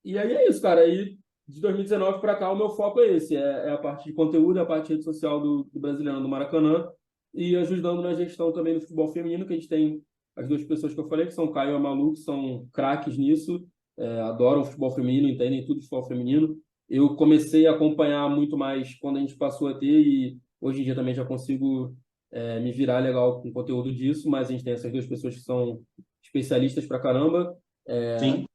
E aí é isso, cara. Aí de 2019 para cá, o meu foco é esse: é a parte de conteúdo, é a parte de rede social do Brasileirão do Maracanã, e ajudando na gestão também do futebol feminino, que a gente tem as duas pessoas que eu falei, que são o Caio e a Malu, que são craques nisso, adoram futebol feminino, entendem tudo de futebol feminino. Eu comecei a acompanhar muito mais quando a gente passou a ter, e hoje em dia também já consigo me virar legal com conteúdo disso, mas a gente tem essas duas pessoas que são especialistas pra caramba. Sim.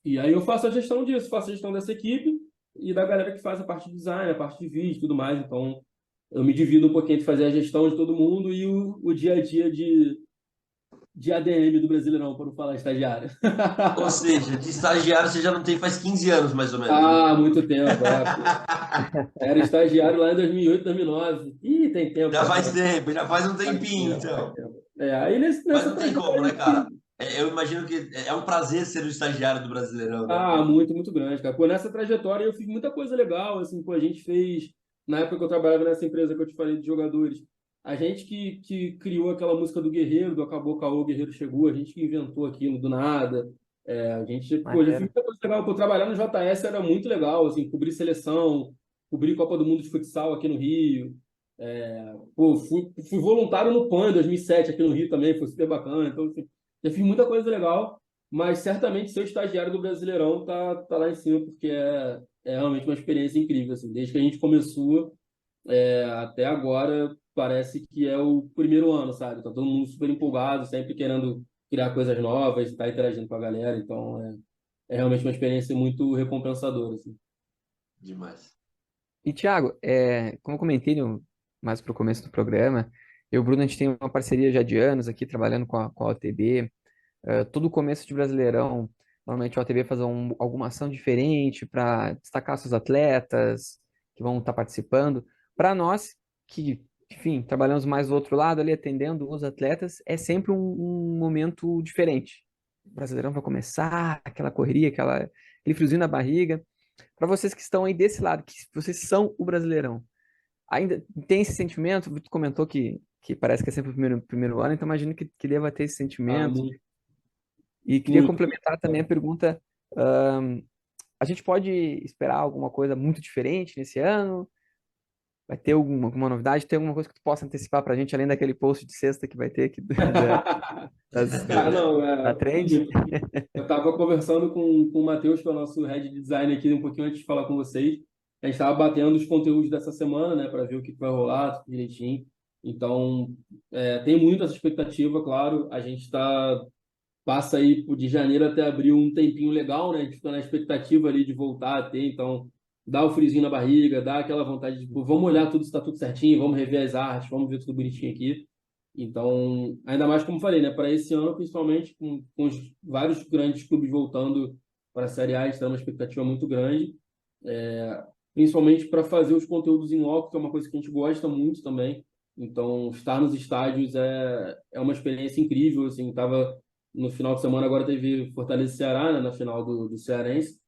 E aí eu faço a gestão disso, faço a gestão dessa equipe e da galera que faz a parte de design, a parte de vídeo e tudo mais. Então, eu me divido um pouquinho entre fazer a gestão de todo mundo e o dia a dia de ADM do Brasileirão, para não falar estagiário. Ou seja, de estagiário você já não tem faz 15 anos, mais ou menos, né? Ah, muito tempo, pô. Era estagiário lá em 2008, 2009. Ih, tem tempo Já pra faz caramba. tempo, já faz um Faz tempinho, tempo, faz então. tempo. Aí Mas nessa não tem como, né, trajetória cara? Eu imagino que é um prazer ser o estagiário do Brasileirão, né? ah, muito, muito grande, cara. Pô, nessa trajetória eu fiz muita coisa legal, assim, pô, a gente fez, na época que eu trabalhava nessa empresa que eu te falei de jogadores, a gente que criou aquela música do Guerreiro, do Acabou Caô, o Guerreiro Chegou, a gente que inventou aquilo do nada. A gente, pô, já fiz Maneiro. muita coisa legal. Pô, trabalhar no JS era muito legal, assim, cobrir seleção, cobrir Copa do Mundo de futsal aqui no Rio. Pô, fui voluntário no PAN em 2007 aqui no Rio também, foi super bacana. Então, assim, já fiz muita coisa legal. Mas certamente ser o estagiário do Brasileirão tá lá em cima, porque é realmente uma experiência incrível. Assim. Desde que a gente começou até agora, parece que é o primeiro ano, sabe? Tá todo mundo super empolgado, sempre querendo criar coisas novas, estar interagindo com a galera. Então, é realmente uma experiência muito recompensadora. Assim. Demais. E, Thiago, como eu comentei mais para o começo do programa, eu e o Bruno, a gente tem uma parceria já de anos aqui, trabalhando com a OTB. Todo começo de Brasileirão, normalmente a OTB faz alguma ação diferente para destacar seus atletas que vão estar participando. Para nós, que, enfim, trabalhamos mais do outro lado ali, atendendo os atletas, é sempre um momento diferente. O Brasileirão vai começar, aquela correria, aquele friozinho na barriga. Para vocês que estão aí desse lado, que vocês são o Brasileirão, ainda tem esse sentimento? Tu comentou que parece que é sempre o primeiro ano, então imagino que deva ter esse Ah, sentimento. muito, E queria muito. complementar também a pergunta: ahn, a gente pode esperar alguma coisa muito diferente nesse ano? Vai ter alguma novidade? Tem alguma coisa que tu possa antecipar para a gente, além daquele post de sexta que vai ter aqui Cara, não, da Trend? eu estava conversando com o Matheus, que é o nosso head de design aqui, um pouquinho antes de falar com vocês. A gente estava batendo os conteúdos dessa semana, né, para ver o que vai rolar tudo direitinho. Então, tem muita essa expectativa, claro. A gente passa aí de janeiro até abril um tempinho legal, né? A gente fica na expectativa ali de voltar a ter, então dá o friozinho na barriga, dá aquela vontade de, pô, vamos olhar tudo se está tudo certinho, vamos rever as artes, vamos ver tudo bonitinho aqui. Então, ainda mais como falei, né? Para esse ano, principalmente, com vários grandes clubes voltando para a Série A, a gente tem uma expectativa muito grande, principalmente para fazer os conteúdos em loco, que é uma coisa que a gente gosta muito também. Então, estar nos estádios é uma experiência incrível. Assim, tava no final de semana, agora teve Fortaleza e Ceará, né, na final do Cearense,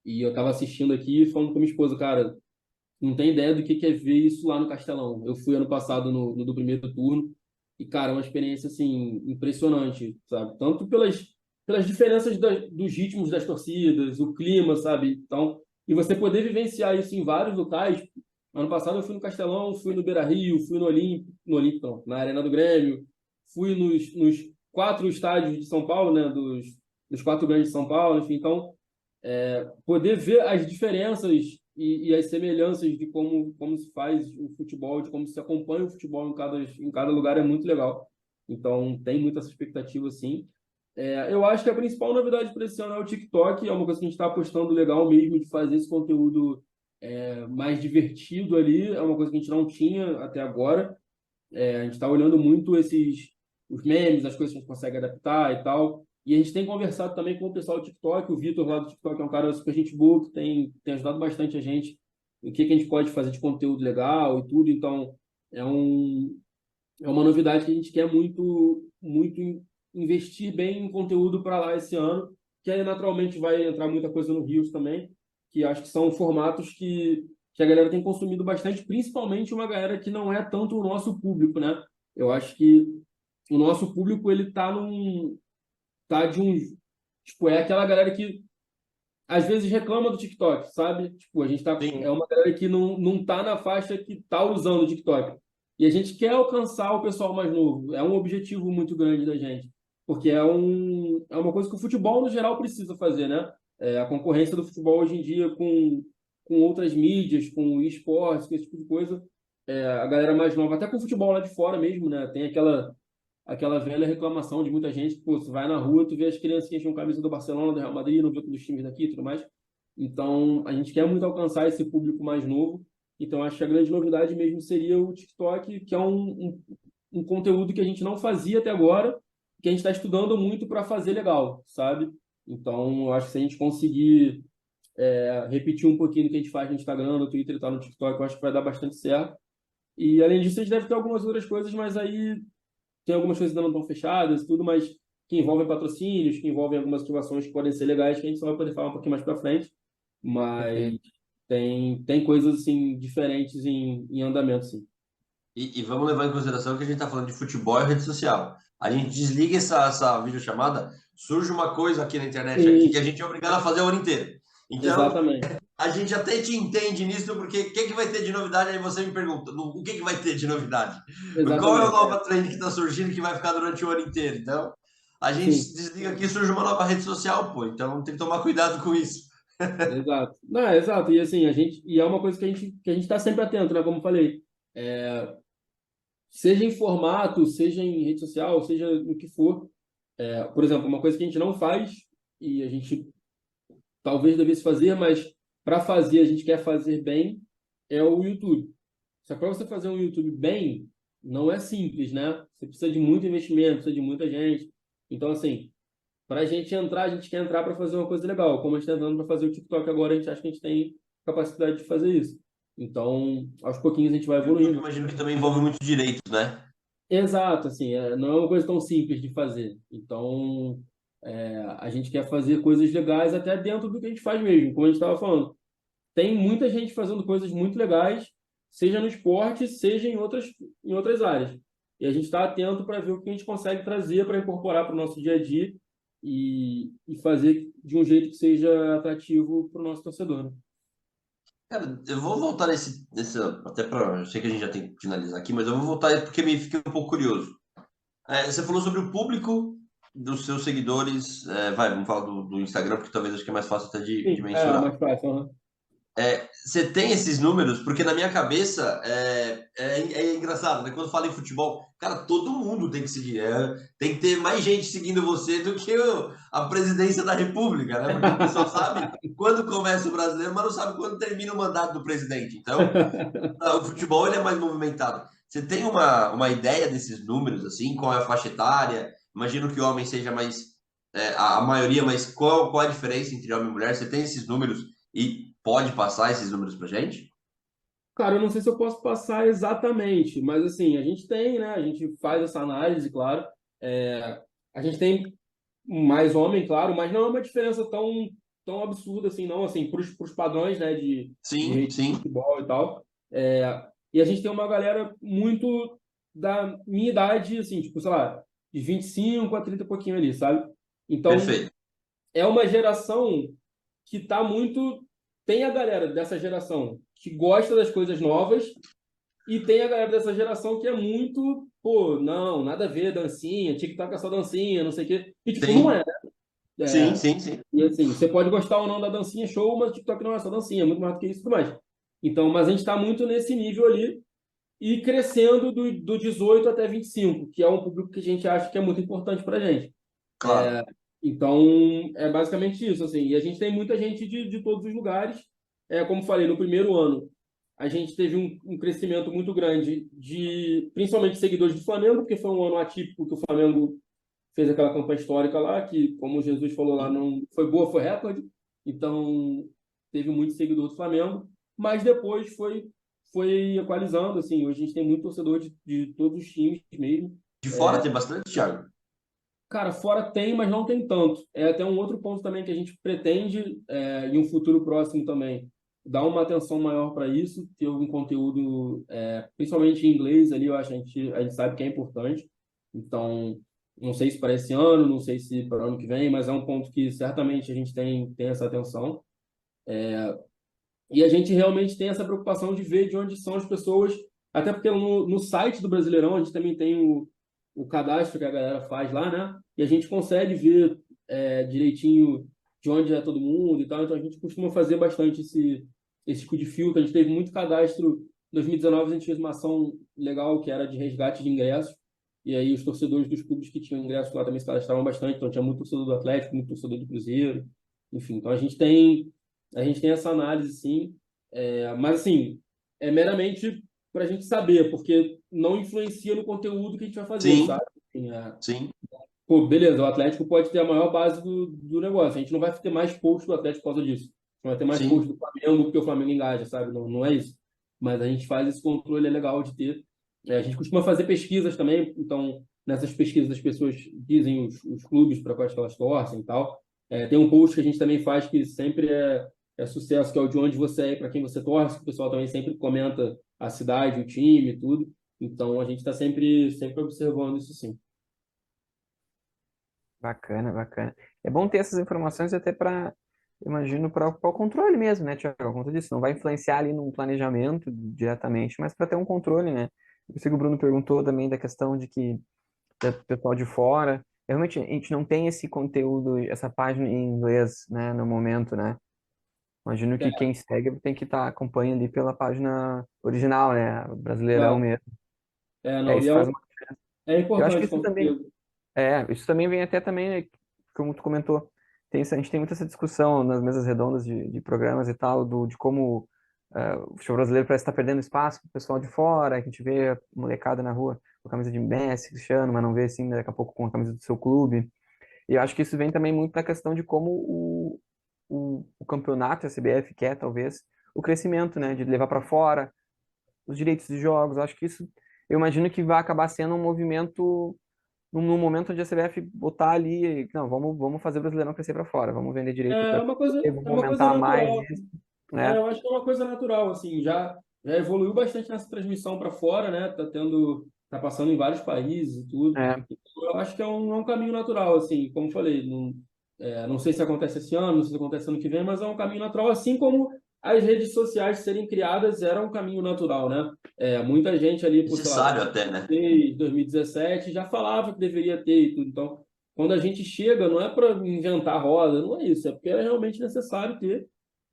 e eu estava assistindo aqui falando com minha esposa, cara, não tem ideia do que é ver isso lá no Castelão. Eu fui ano passado no do primeiro turno e, cara, é uma experiência, assim, impressionante, sabe? Tanto pelas diferenças dos ritmos das torcidas, o clima, sabe? Então, e você poder vivenciar isso em vários locais. Ano passado eu fui no Castelão, fui no Beira-Rio, fui no Olímpico, não, na Arena do Grêmio, fui nos 4 estádios de São Paulo, né? Dos 4 grandes de São Paulo, enfim. Então, poder ver as diferenças e as semelhanças de como se faz o futebol, de como se acompanha o futebol em cada lugar é muito legal. Então, tem muita essa expectativa, sim. Eu acho que a principal novidade para esse ano é o TikTok, é uma coisa que a gente está apostando legal mesmo, de fazer esse conteúdo mais divertido ali, é uma coisa que a gente não tinha até agora. A gente está olhando muito os memes, as coisas que a gente consegue adaptar e tal. E a gente tem conversado também com o pessoal do TikTok. O Vitor lá do TikTok é um cara super gente boa, que tem ajudado bastante a gente. O que a gente pode fazer de conteúdo legal e tudo. Então, é uma novidade que a gente quer muito investir bem em conteúdo para lá esse ano, que aí naturalmente vai entrar muita coisa no Reels também, que acho que são formatos que a galera tem consumido bastante, principalmente uma galera que não é tanto o nosso público, né? Eu acho que o nosso público, ele tá de um, tipo, é aquela galera que às vezes reclama do TikTok, sabe? Tipo, é Sim. uma galera que não tá na faixa que tá usando o TikTok. E a gente quer alcançar o pessoal mais novo. É um objetivo muito grande da gente. Porque é uma coisa que o futebol, no geral, precisa fazer, né? A concorrência do futebol hoje em dia com outras mídias, com esportes, com esse tipo de coisa. A galera mais nova, até com o futebol lá de fora mesmo, né? Tem aquela velha reclamação de muita gente, pô, você vai na rua, tu vê as criancinhas com camisa do Barcelona, do Real Madrid, não vê dos times daqui e tudo mais. Então, a gente quer muito alcançar esse público mais novo. Então, acho que a grande novidade mesmo seria o TikTok, que é um conteúdo que a gente não fazia até agora, que a gente está estudando muito para fazer legal, sabe? Então, eu acho que se a gente conseguir repetir um pouquinho do que a gente faz no Instagram, no Twitter e tal, no TikTok, eu acho que vai dar bastante certo. E, além disso, a gente deve ter algumas outras coisas, mas aí tem algumas coisas que ainda não estão fechadas e tudo, mas que envolvem patrocínios, que envolvem algumas ativações que podem ser legais, que a gente só vai poder falar um pouquinho mais para frente. Mas Perfeito. tem coisas assim diferentes em andamento, sim. E vamos levar em consideração que a gente está falando de futebol e rede social. A gente desliga essa videochamada, surge uma coisa aqui na internet aqui que a Sim, gente é obrigado a fazer o ano inteiro. Então, exatamente. a gente até te entende nisso, porque o que vai ter de novidade? Aí você me pergunta, o que vai ter de novidade? Qual é a Exatamente. nova trend que está surgindo que vai ficar durante o ano inteiro? Então, a gente Sim, desliga aqui, surge uma nova rede social, pô. Então, tem que tomar cuidado com isso. exato. Não, exato. E assim, e é uma coisa que a gente está sempre atento, né? Como eu falei, seja em formato, seja em rede social, seja no que for. Por exemplo, uma coisa que a gente não faz e a gente talvez devesse fazer, mas para fazer a gente quer fazer bem, é o YouTube. Só que para você fazer um YouTube bem, não é simples, né? Você precisa de muito investimento, precisa de muita gente. Então, assim, para a gente entrar, a gente quer entrar para fazer uma coisa legal. Como a gente está entrando para fazer o TikTok agora, a gente acha que a gente tem capacidade de fazer isso. Então, aos pouquinhos a gente vai O YouTube, evoluindo. imagino que também envolve muitos direitos, né? Exato, assim, não é uma coisa tão simples de fazer. Então, a gente quer fazer coisas legais até dentro do que a gente faz mesmo, como a gente estava falando. Tem muita gente fazendo coisas muito legais, seja no esporte, seja em outras áreas. E a gente está atento para ver o que a gente consegue trazer para incorporar para o nosso dia a dia e fazer de um jeito que seja atrativo para o nosso torcedor, né? Cara, eu vou voltar até para, eu sei que a gente já tem que finalizar aqui, mas eu vou voltar porque me fiquei um pouco curioso. Você falou sobre o público dos seus seguidores, vamos falar do Instagram, porque talvez acho que é mais fácil até de Sim, é mensurar. mais fácil. Aham. Você tem esses números? Porque na minha cabeça é engraçado, né? Quando fala em futebol, cara, todo mundo tem que seguir. Tem que ter mais gente seguindo você do que a presidência da República, né? Porque o pessoal sabe quando começa o brasileiro, mas não sabe quando termina o mandato do presidente. Então, o futebol ele é mais movimentado. Você tem uma ideia desses números, assim? Qual é a faixa etária? Imagino que o homem seja mais a maioria, mas qual a diferença entre homem e mulher? Você tem esses números e pode passar esses números pra gente? Cara, eu não sei se eu posso passar exatamente, mas assim, a gente tem, né? A gente faz essa análise, claro. A gente tem mais homem, claro, mas não é uma diferença tão absurda assim, não, assim, para os padrões, né, de Sim, rede de sim, futebol e tal. E a gente tem uma galera muito da minha idade, assim, tipo, sei lá, de 25 a 30 e pouquinho ali, sabe? Então, perfeito. é uma geração que tá muito. Tem a galera dessa geração que gosta das coisas novas e tem a galera dessa geração que é muito, pô, não, nada a ver, dancinha, TikTok é só dancinha, não sei o quê. E, tipo, não Sim, é. sim, É, sim, sim. e assim, você pode gostar ou não da dancinha show, mas o TikTok não é só dancinha, é muito mais do que isso e tudo mais. Então, mas a gente está muito nesse nível ali e crescendo do 18 até 25, que é um público que a gente acha que é muito importante para a gente. Claro. Então, é basicamente isso, assim. E a gente tem muita gente de todos os lugares. Como falei, no primeiro ano, a gente teve um crescimento muito grande principalmente seguidores do Flamengo, porque foi um ano atípico que o Flamengo fez aquela campanha histórica lá, que, como Jesus falou lá, Sim. não foi boa, foi recorde. Então, teve muito seguidor do Flamengo. Mas depois foi equalizando, assim, hoje a gente tem muito torcedor de todos os times mesmo. De fora tem bastante, Thiago? Cara, fora tem, mas não tem tanto. É até um outro ponto também que a gente pretende, em um futuro próximo também, dar uma atenção maior para isso, ter algum conteúdo, principalmente em inglês ali, eu acho que a gente sabe que é importante. Então, não sei se para esse ano, não sei se para o ano que vem, mas é um ponto que certamente a gente tem essa atenção. E a gente realmente tem essa preocupação de ver de onde são as pessoas, até porque no site do Brasileirão a gente também tem o cadastro que a galera faz lá, né? E a gente consegue ver direitinho de onde é todo mundo e tal. Então a gente costuma fazer bastante esse tipo de filtro. A gente teve muito cadastro. Em 2019 a gente fez uma ação legal que era de resgate de ingressos. E aí os torcedores dos clubes que tinham ingressos lá também se cadastravam bastante. Então tinha muito torcedor do Atlético, muito torcedor do Cruzeiro. Enfim, então a gente tem essa análise, sim, mas assim, é meramente para a gente saber, porque não influencia no conteúdo que a gente vai fazer, Sim, sabe? Assim, sim, pô, beleza, o Atlético pode ter a maior base do negócio, a gente não vai ter mais post do Atlético por causa disso, não vai ter mais post sim. do Flamengo porque o Flamengo engaja, sabe? Não, não é isso. Mas a gente faz esse controle, é legal de ter. A gente costuma fazer pesquisas também, então nessas pesquisas as pessoas dizem os clubes para quais que elas torcem e tal. Tem um post que a gente também faz que sempre é sucesso, que é o de onde você é e para quem você torce, que o pessoal também sempre comenta a cidade, o time e tudo. Então a gente está sempre observando isso sim. Bacana, bacana. É bom ter essas informações até para, imagino, para o controle mesmo, né, Tiago? Como tu disse, não vai influenciar ali no planejamento diretamente, mas para ter um controle, né? Eu sei que o Bruno perguntou também da questão de que pessoal de fora, realmente a gente não tem esse conteúdo, essa página em inglês, né, no momento, né? Imagino que quem segue tem que estar acompanhando ali pela página original, né? Brasileirão Exato. mesmo. Não, e Isso faz uma... é Eu acho que importante, isso com também certeza. isso também vem até também, né, como tu comentou, a gente tem muita essa discussão nas mesas redondas de programas e tal, de como o futebol brasileiro parece estar perdendo espaço para o pessoal de fora, que a gente vê a molecada na rua com a camisa de Messi, Cristiano, mas não vê assim daqui a pouco com a camisa do seu clube. E eu acho que isso vem também muito da questão de como o campeonato, a CBF quer, talvez, o crescimento, né, de levar para fora os direitos de jogos. Eu acho que isso, eu imagino que vai acabar sendo um movimento no momento onde a CBF botar ali, não, vamos fazer o Brasileirão crescer para fora, vamos vender direito É para uma coisa, vamos é uma coisa aumentar mais natural. isso, né? Eu acho que é uma coisa natural, assim, já evoluiu bastante nessa transmissão para fora, né? Tá passando em vários países e tudo. É, Então, eu acho que é um caminho natural, assim, como eu falei, não sei se acontece esse ano, não sei se acontece ano que vem, mas é um caminho natural, assim como as redes sociais serem criadas era um caminho natural, né? Muita gente ali, por, sei lá, Necessário até, né? 2017 já falava que deveria ter e tudo. Então, quando a gente chega, não é para inventar roda, não é isso, é porque é realmente necessário ter.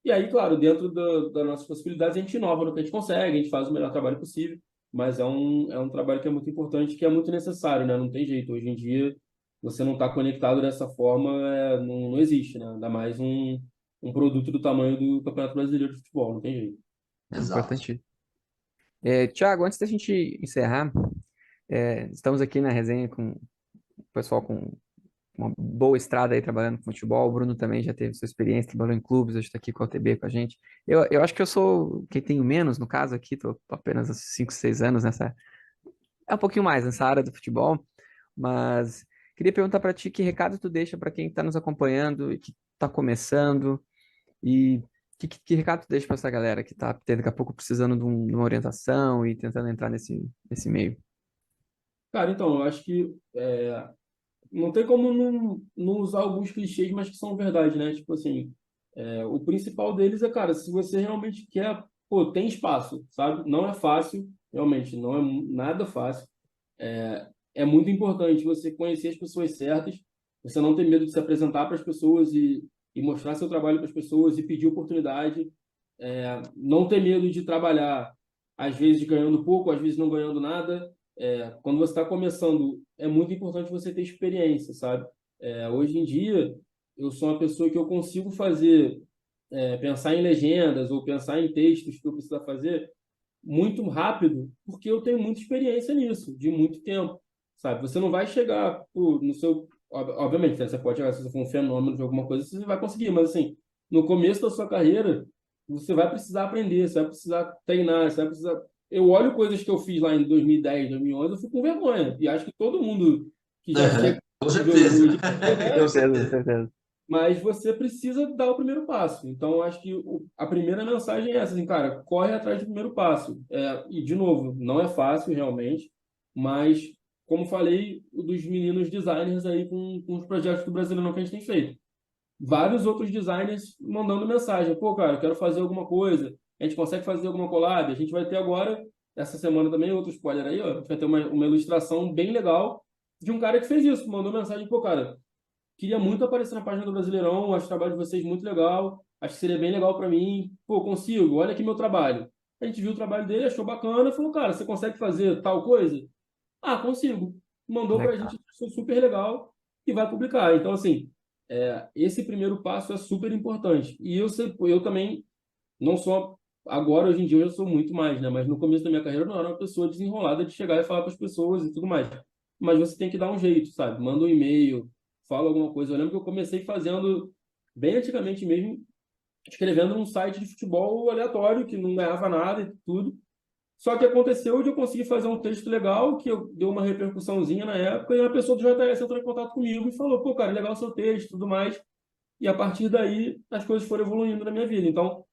E aí, claro, dentro das nossas possibilidades, a gente inova no que a gente consegue, a gente faz o melhor trabalho possível, mas é um trabalho que é muito importante, que é muito necessário, né? Não tem jeito. Hoje em dia, você não está conectado dessa forma, não existe, né? Ainda mais um produto do tamanho do Campeonato Brasileiro de Futebol, não tem jeito. é Exato. importante. Tiago, antes da gente encerrar, estamos aqui na resenha com o pessoal com uma boa estrada aí trabalhando com futebol. O Bruno também já teve sua experiência, trabalhou em clubes, hoje está aqui com a UTB com a gente. Eu acho que eu sou quem tenho menos, no caso aqui, estou apenas há 5, 6 anos nessa. É um pouquinho mais nessa área do futebol, mas queria perguntar para ti que recado tu deixa para quem está nos acompanhando e que está começando, e que recado tu deixa para essa galera que está daqui a pouco precisando de uma orientação e tentando entrar nesse meio? Cara, então, eu acho que não tem como não usar alguns clichês, mas que são verdade, né? Tipo assim, o principal deles é, cara, se você realmente quer, pô, tem espaço, sabe? Não é fácil, realmente, não é nada fácil. É muito importante você conhecer as pessoas certas, você não ter medo de se apresentar para as pessoas e mostrar seu trabalho para as pessoas e pedir oportunidade, não ter medo de trabalhar, às vezes ganhando pouco, às vezes não ganhando nada. Quando você está começando, é muito importante você ter experiência, sabe? Hoje em dia, eu sou uma pessoa que eu consigo fazer, pensar em legendas ou pensar em textos que eu preciso fazer muito rápido, porque eu tenho muita experiência nisso, de muito tempo, sabe? Você não vai chegar pô, no seu... Obviamente, né? Você pode chegar, se você for um fenômeno de alguma coisa, você vai conseguir, mas assim, no começo da sua carreira, você vai precisar aprender, você vai precisar treinar, você vai precisar... Eu olho coisas que eu fiz lá em 2010, 2011, eu fico com vergonha. E acho que todo mundo que já chega Aham, com no nível certeza. hoje tem Com vergonha, Certeza, certeza. certeza. mas você precisa dar o primeiro passo. Então, eu acho que a primeira mensagem é essa, assim, cara, corre atrás do primeiro passo. E, de novo, não é fácil realmente, mas, como falei, o dos meninos designers aí com os projetos do Brasileirão que a gente tem feito. Vários outros designers mandando mensagem. Pô, cara, eu quero fazer alguma coisa. A gente consegue fazer alguma collab? A gente vai ter agora, essa semana também, outro spoiler aí, ó. A gente vai ter uma ilustração bem legal de um cara que fez isso. Mandou mensagem, pô, cara, queria muito aparecer na página do Brasileirão, acho o trabalho de vocês muito legal, acho que seria bem legal para mim. Pô, consigo, olha aqui meu trabalho. A gente viu o trabalho dele, achou bacana, falou, cara, você consegue fazer tal coisa? Ah, consigo. Mandou para a Legal. gente, achou super legal e vai publicar. Então, assim, esse primeiro passo é super importante. E eu também não sou, agora, hoje em dia, eu já sou muito mais, né? Mas no começo da minha carreira eu não era uma pessoa desenrolada de chegar e falar para as pessoas e tudo mais. Mas você tem que dar um jeito, sabe? Manda um e-mail, fala alguma coisa. Eu lembro que eu comecei fazendo, bem antigamente mesmo, escrevendo num site de futebol aleatório, que não ganhava nada e tudo. Só que aconteceu de eu conseguir fazer um texto legal, que deu uma repercussãozinha na época, e uma pessoa do JS entrou em contato comigo e falou, pô, cara, legal o seu texto e tudo mais. E a partir daí, as coisas foram evoluindo na minha vida. Então,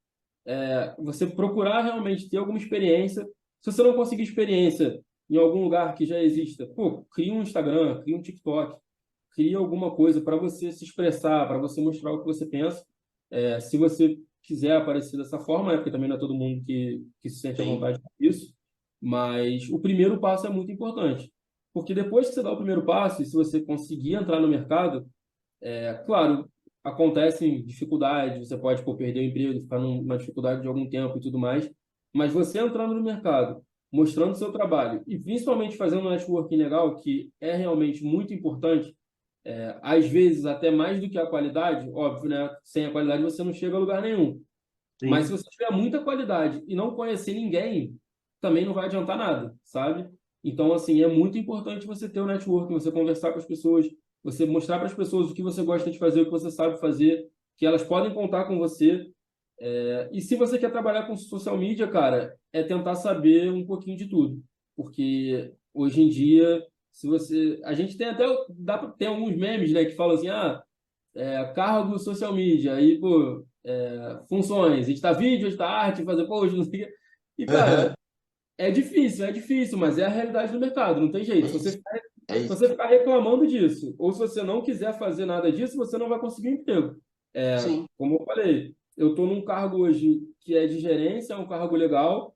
você procurar realmente ter alguma experiência. Se você não conseguir experiência em algum lugar que já exista, pô, cria um Instagram, cria um TikTok, cria alguma coisa para você se expressar, para você mostrar o que você pensa. Se você quiser aparecer dessa forma, porque também não é todo mundo que se sente à Sim, vontade com isso, mas o primeiro passo é muito importante. Porque depois que você dá o primeiro passo, e se você conseguir entrar no mercado, claro, acontecem dificuldades, você pode, pô, perder o emprego, ficar numa dificuldade de algum tempo e tudo mais, mas você entrando no mercado, mostrando seu trabalho e principalmente fazendo um networking legal, que é realmente muito importante, às vezes até mais do que a qualidade, óbvio, né? Sem a qualidade você não chega a lugar nenhum. Mas se sim. você tiver muita qualidade e não conhecer ninguém, também não vai adiantar nada, sabe? Então, assim, é muito importante você ter o networking, você conversar com as pessoas, você mostrar para as pessoas o que você gosta de fazer, o que você sabe fazer, que elas podem contar com você. E se você quer trabalhar com social media, cara, é tentar saber um pouquinho de tudo. Porque hoje em dia, se você. A gente tem até. Tem alguns memes, né, que falam assim, cargo social media, aí, pô, funções, editar vídeo, editar arte, fazer post, não sei o quê. E, Aham. cara, é difícil, mas é a realidade do mercado, não tem jeito. É isso, é Se isso. você ficar reclamando disso, ou se você não quiser fazer nada disso, você não vai conseguir um emprego. Sim. Como eu falei, eu estou num cargo hoje que é de gerência, é um cargo legal,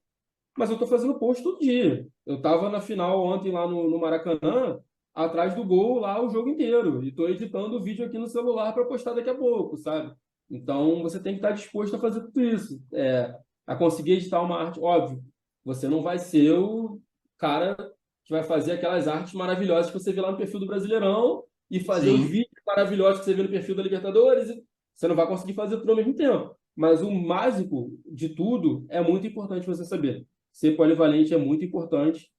mas eu estou fazendo post todo dia. Eu estava na final ontem lá no Maracanã, atrás do gol lá o jogo inteiro. E estou editando o vídeo aqui no celular para postar daqui a pouco, sabe? Então você tem que estar disposto a fazer tudo isso. A conseguir editar uma arte, óbvio. Você não vai ser o cara que vai fazer aquelas artes maravilhosas que você vê lá no perfil do Brasileirão e fazer os Sim. vídeos maravilhosos que você vê no perfil da Libertadores. Você não vai conseguir fazer tudo ao mesmo tempo. Mas o básico de tudo é muito importante você saber. Ser polivalente é muito importante,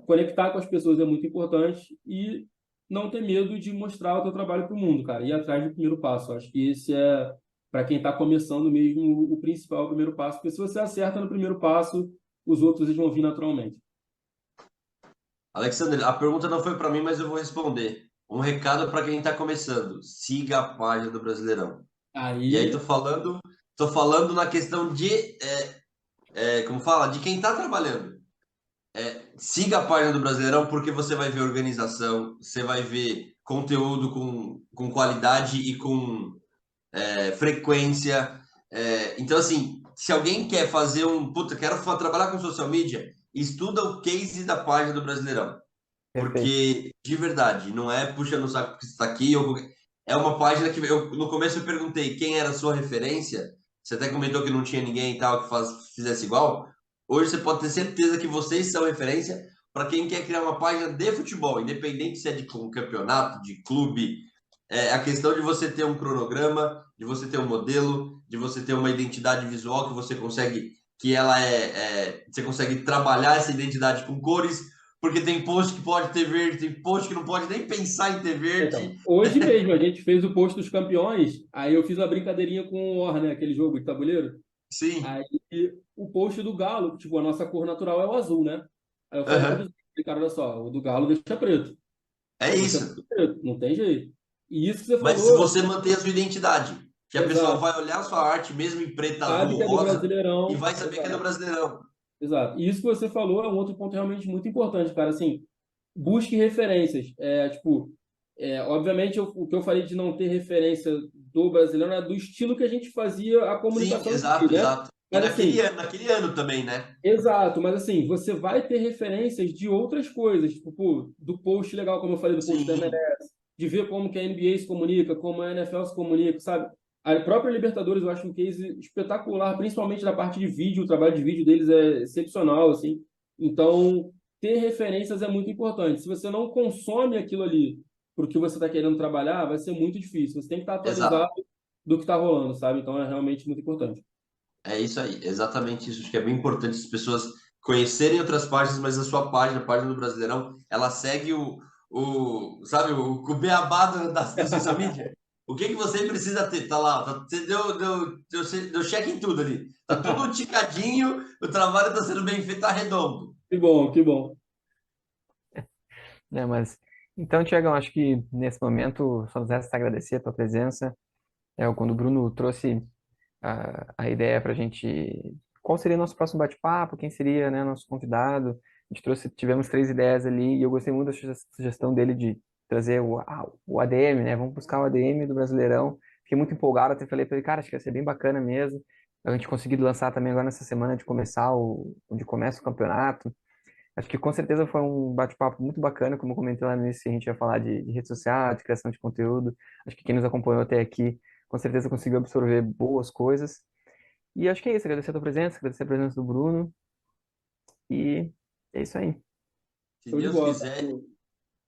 conectar com as pessoas é muito importante e não ter medo de mostrar o teu trabalho para o mundo, cara. Ir atrás do primeiro passo. Acho que esse é, para quem está começando mesmo, o principal, o primeiro passo. Porque se você acerta no primeiro passo, os outros eles vão vir naturalmente. Alexandre, a pergunta não foi para mim, mas eu vou responder. Um recado para quem está começando: siga a página do Brasileirão. E aí Aí, tô falando na questão de, como fala, de quem está trabalhando. Siga a página do Brasileirão porque você vai ver organização, você vai ver conteúdo com qualidade e com frequência. Então, assim, se alguém quer fazer quero trabalhar com social media, estuda o case da página do Brasileirão. Perfeito. Porque, de verdade, não é puxando o saco porque você está aqui. É uma página que no começo eu perguntei quem era a sua referência. Você até comentou que não tinha ninguém e tal que fizesse igual. Hoje você pode ter certeza que vocês são referência para quem quer criar uma página de futebol, independente se é de um campeonato, de clube. A questão de você ter um cronograma, de você ter um modelo, de você ter uma identidade visual que você consegue, você consegue trabalhar essa identidade com cores, porque tem post que pode ter verde, tem post que não pode nem pensar em ter verde. então, hoje mesmo a gente fez o post dos campeões, aí eu fiz uma brincadeirinha com o War, né? Aquele jogo de tabuleiro. Sim. Aí o post do Galo, tipo, a nossa cor natural é o azul, né? Aí eu falei, Aham. cara, olha só, o do Galo deixa preto. É Deixa isso. tudo preto, não tem jeito. E isso que você Mas se falou, você manter a sua identidade, que a pessoa exato. vai olhar a sua arte, mesmo em preto, azul Sabe ou que é do rosa, e Brasileirão, vai saber que é do exato. Brasileirão. Exato. E isso que você falou é um outro ponto realmente muito importante, cara. Assim, busque referências. Tipo, obviamente o que eu falei de não ter referência do brasileiro é do estilo que a gente fazia a Sim, comunicação em si, exato, né? exato. E Mas assim, naquele ano também, né? exato, mas assim, você vai ter referências de outras coisas, tipo, pô, do post legal, como eu falei, do post da Sim, MLS, de ver como que a NBA se comunica, como a NFL se comunica, sabe? A própria Libertadores eu acho um case espetacular, principalmente da parte de vídeo, o trabalho de vídeo deles é excepcional, assim. Então, ter referências é muito importante. Se você não consome aquilo ali porque você está querendo trabalhar, vai ser muito difícil. Você tem que estar atualizado exato. do que está rolando, sabe? Então, é realmente muito importante. É isso aí, exatamente isso. Acho que é bem importante as pessoas conhecerem outras páginas, mas a sua página, a página do Brasileirão, ela segue sabe, o beabá da social media. O que que você precisa ter? Tá lá, você deu check em tudo ali. Tá tudo ticadinho, o trabalho está sendo bem feito, tá redondo. Que bom, que bom. Né? Mas, então, Tiagão, acho que nesse momento só nos resta agradecer a tua presença. Quando o Bruno trouxe a ideia para a gente, qual seria nosso próximo bate-papo, quem seria, né, nosso convidado. A gente tivemos 3 ideias ali e eu gostei muito da sugestão dele de trazer o ADM, né? Vamos buscar o ADM do Brasileirão. Fiquei muito empolgado, até falei para ele, cara, acho que vai ser bem bacana mesmo. A gente conseguiu lançar também agora nessa semana de começar onde começa o campeonato. Acho que com certeza foi um bate-papo muito bacana, como eu comentei lá no início, a gente ia falar de rede social, de criação de conteúdo. Acho que quem nos acompanhou até aqui, com certeza conseguiu absorver boas coisas. E acho que é isso, agradecer a tua presença, agradecer a presença do Bruno, e é isso aí. Se Show de Deus bola. quiser,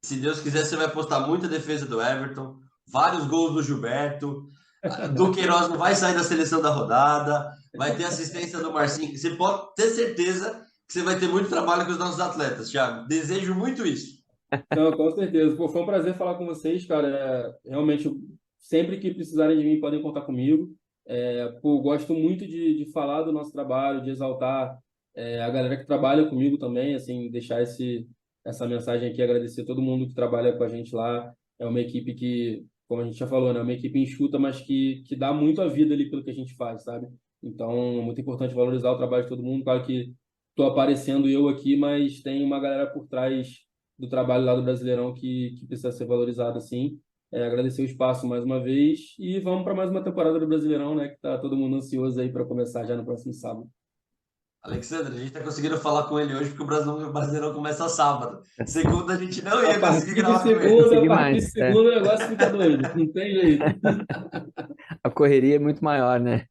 se Deus quiser, você vai postar muita defesa do Everton, vários gols do Gilberto. Do Queiroz não vai sair da seleção da rodada, vai ter assistência do Marcinho. Você pode ter certeza que você vai ter muito trabalho com os nossos atletas, Thiago. Desejo muito isso. Não, com certeza. Pô, foi um prazer falar com vocês, cara. Realmente, sempre que precisarem de mim, podem contar comigo. Pô, gosto muito de falar do nosso trabalho, de exaltar a galera que trabalha comigo também, assim, deixar essa mensagem aqui, agradecer todo mundo que trabalha com a gente lá. É uma equipe que, como a gente já falou, né, é uma equipe enxuta, mas que dá muito a vida ali pelo que a gente faz, sabe? Então, é muito importante valorizar o trabalho de todo mundo. Claro que estou aparecendo eu aqui, mas tem uma galera por trás do trabalho lá do Brasileirão que precisa ser valorizado, assim. Agradecer o espaço mais uma vez e vamos para mais uma temporada do Brasileirão, né? Que tá todo mundo ansioso aí para começar já no próximo sábado. Alexandre, a gente está conseguindo falar com ele hoje porque o Brasileirão começa sábado. Segunda a gente não ia conseguir gravar com ele. Consegui A partir de mais, é. segunda o negócio fica doido, não tem jeito. A correria é muito maior, né?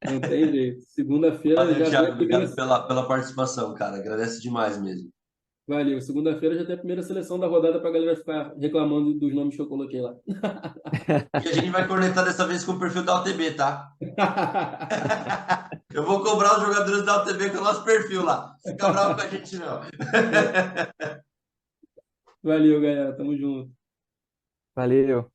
Não tem jeito. Segunda-feira Valeu, já tem Thiago. a primeira. Obrigado pela participação, cara. Agradece demais mesmo. Valeu. Segunda-feira já tem a primeira seleção da rodada para a galera ficar reclamando dos nomes que eu coloquei lá. E a gente vai conectar dessa vez com o perfil da UTB, tá? Eu vou cobrar os jogadores da UTB com o nosso perfil lá. Fica bravo com a gente, não. Valeu, galera. Tamo junto. Valeu.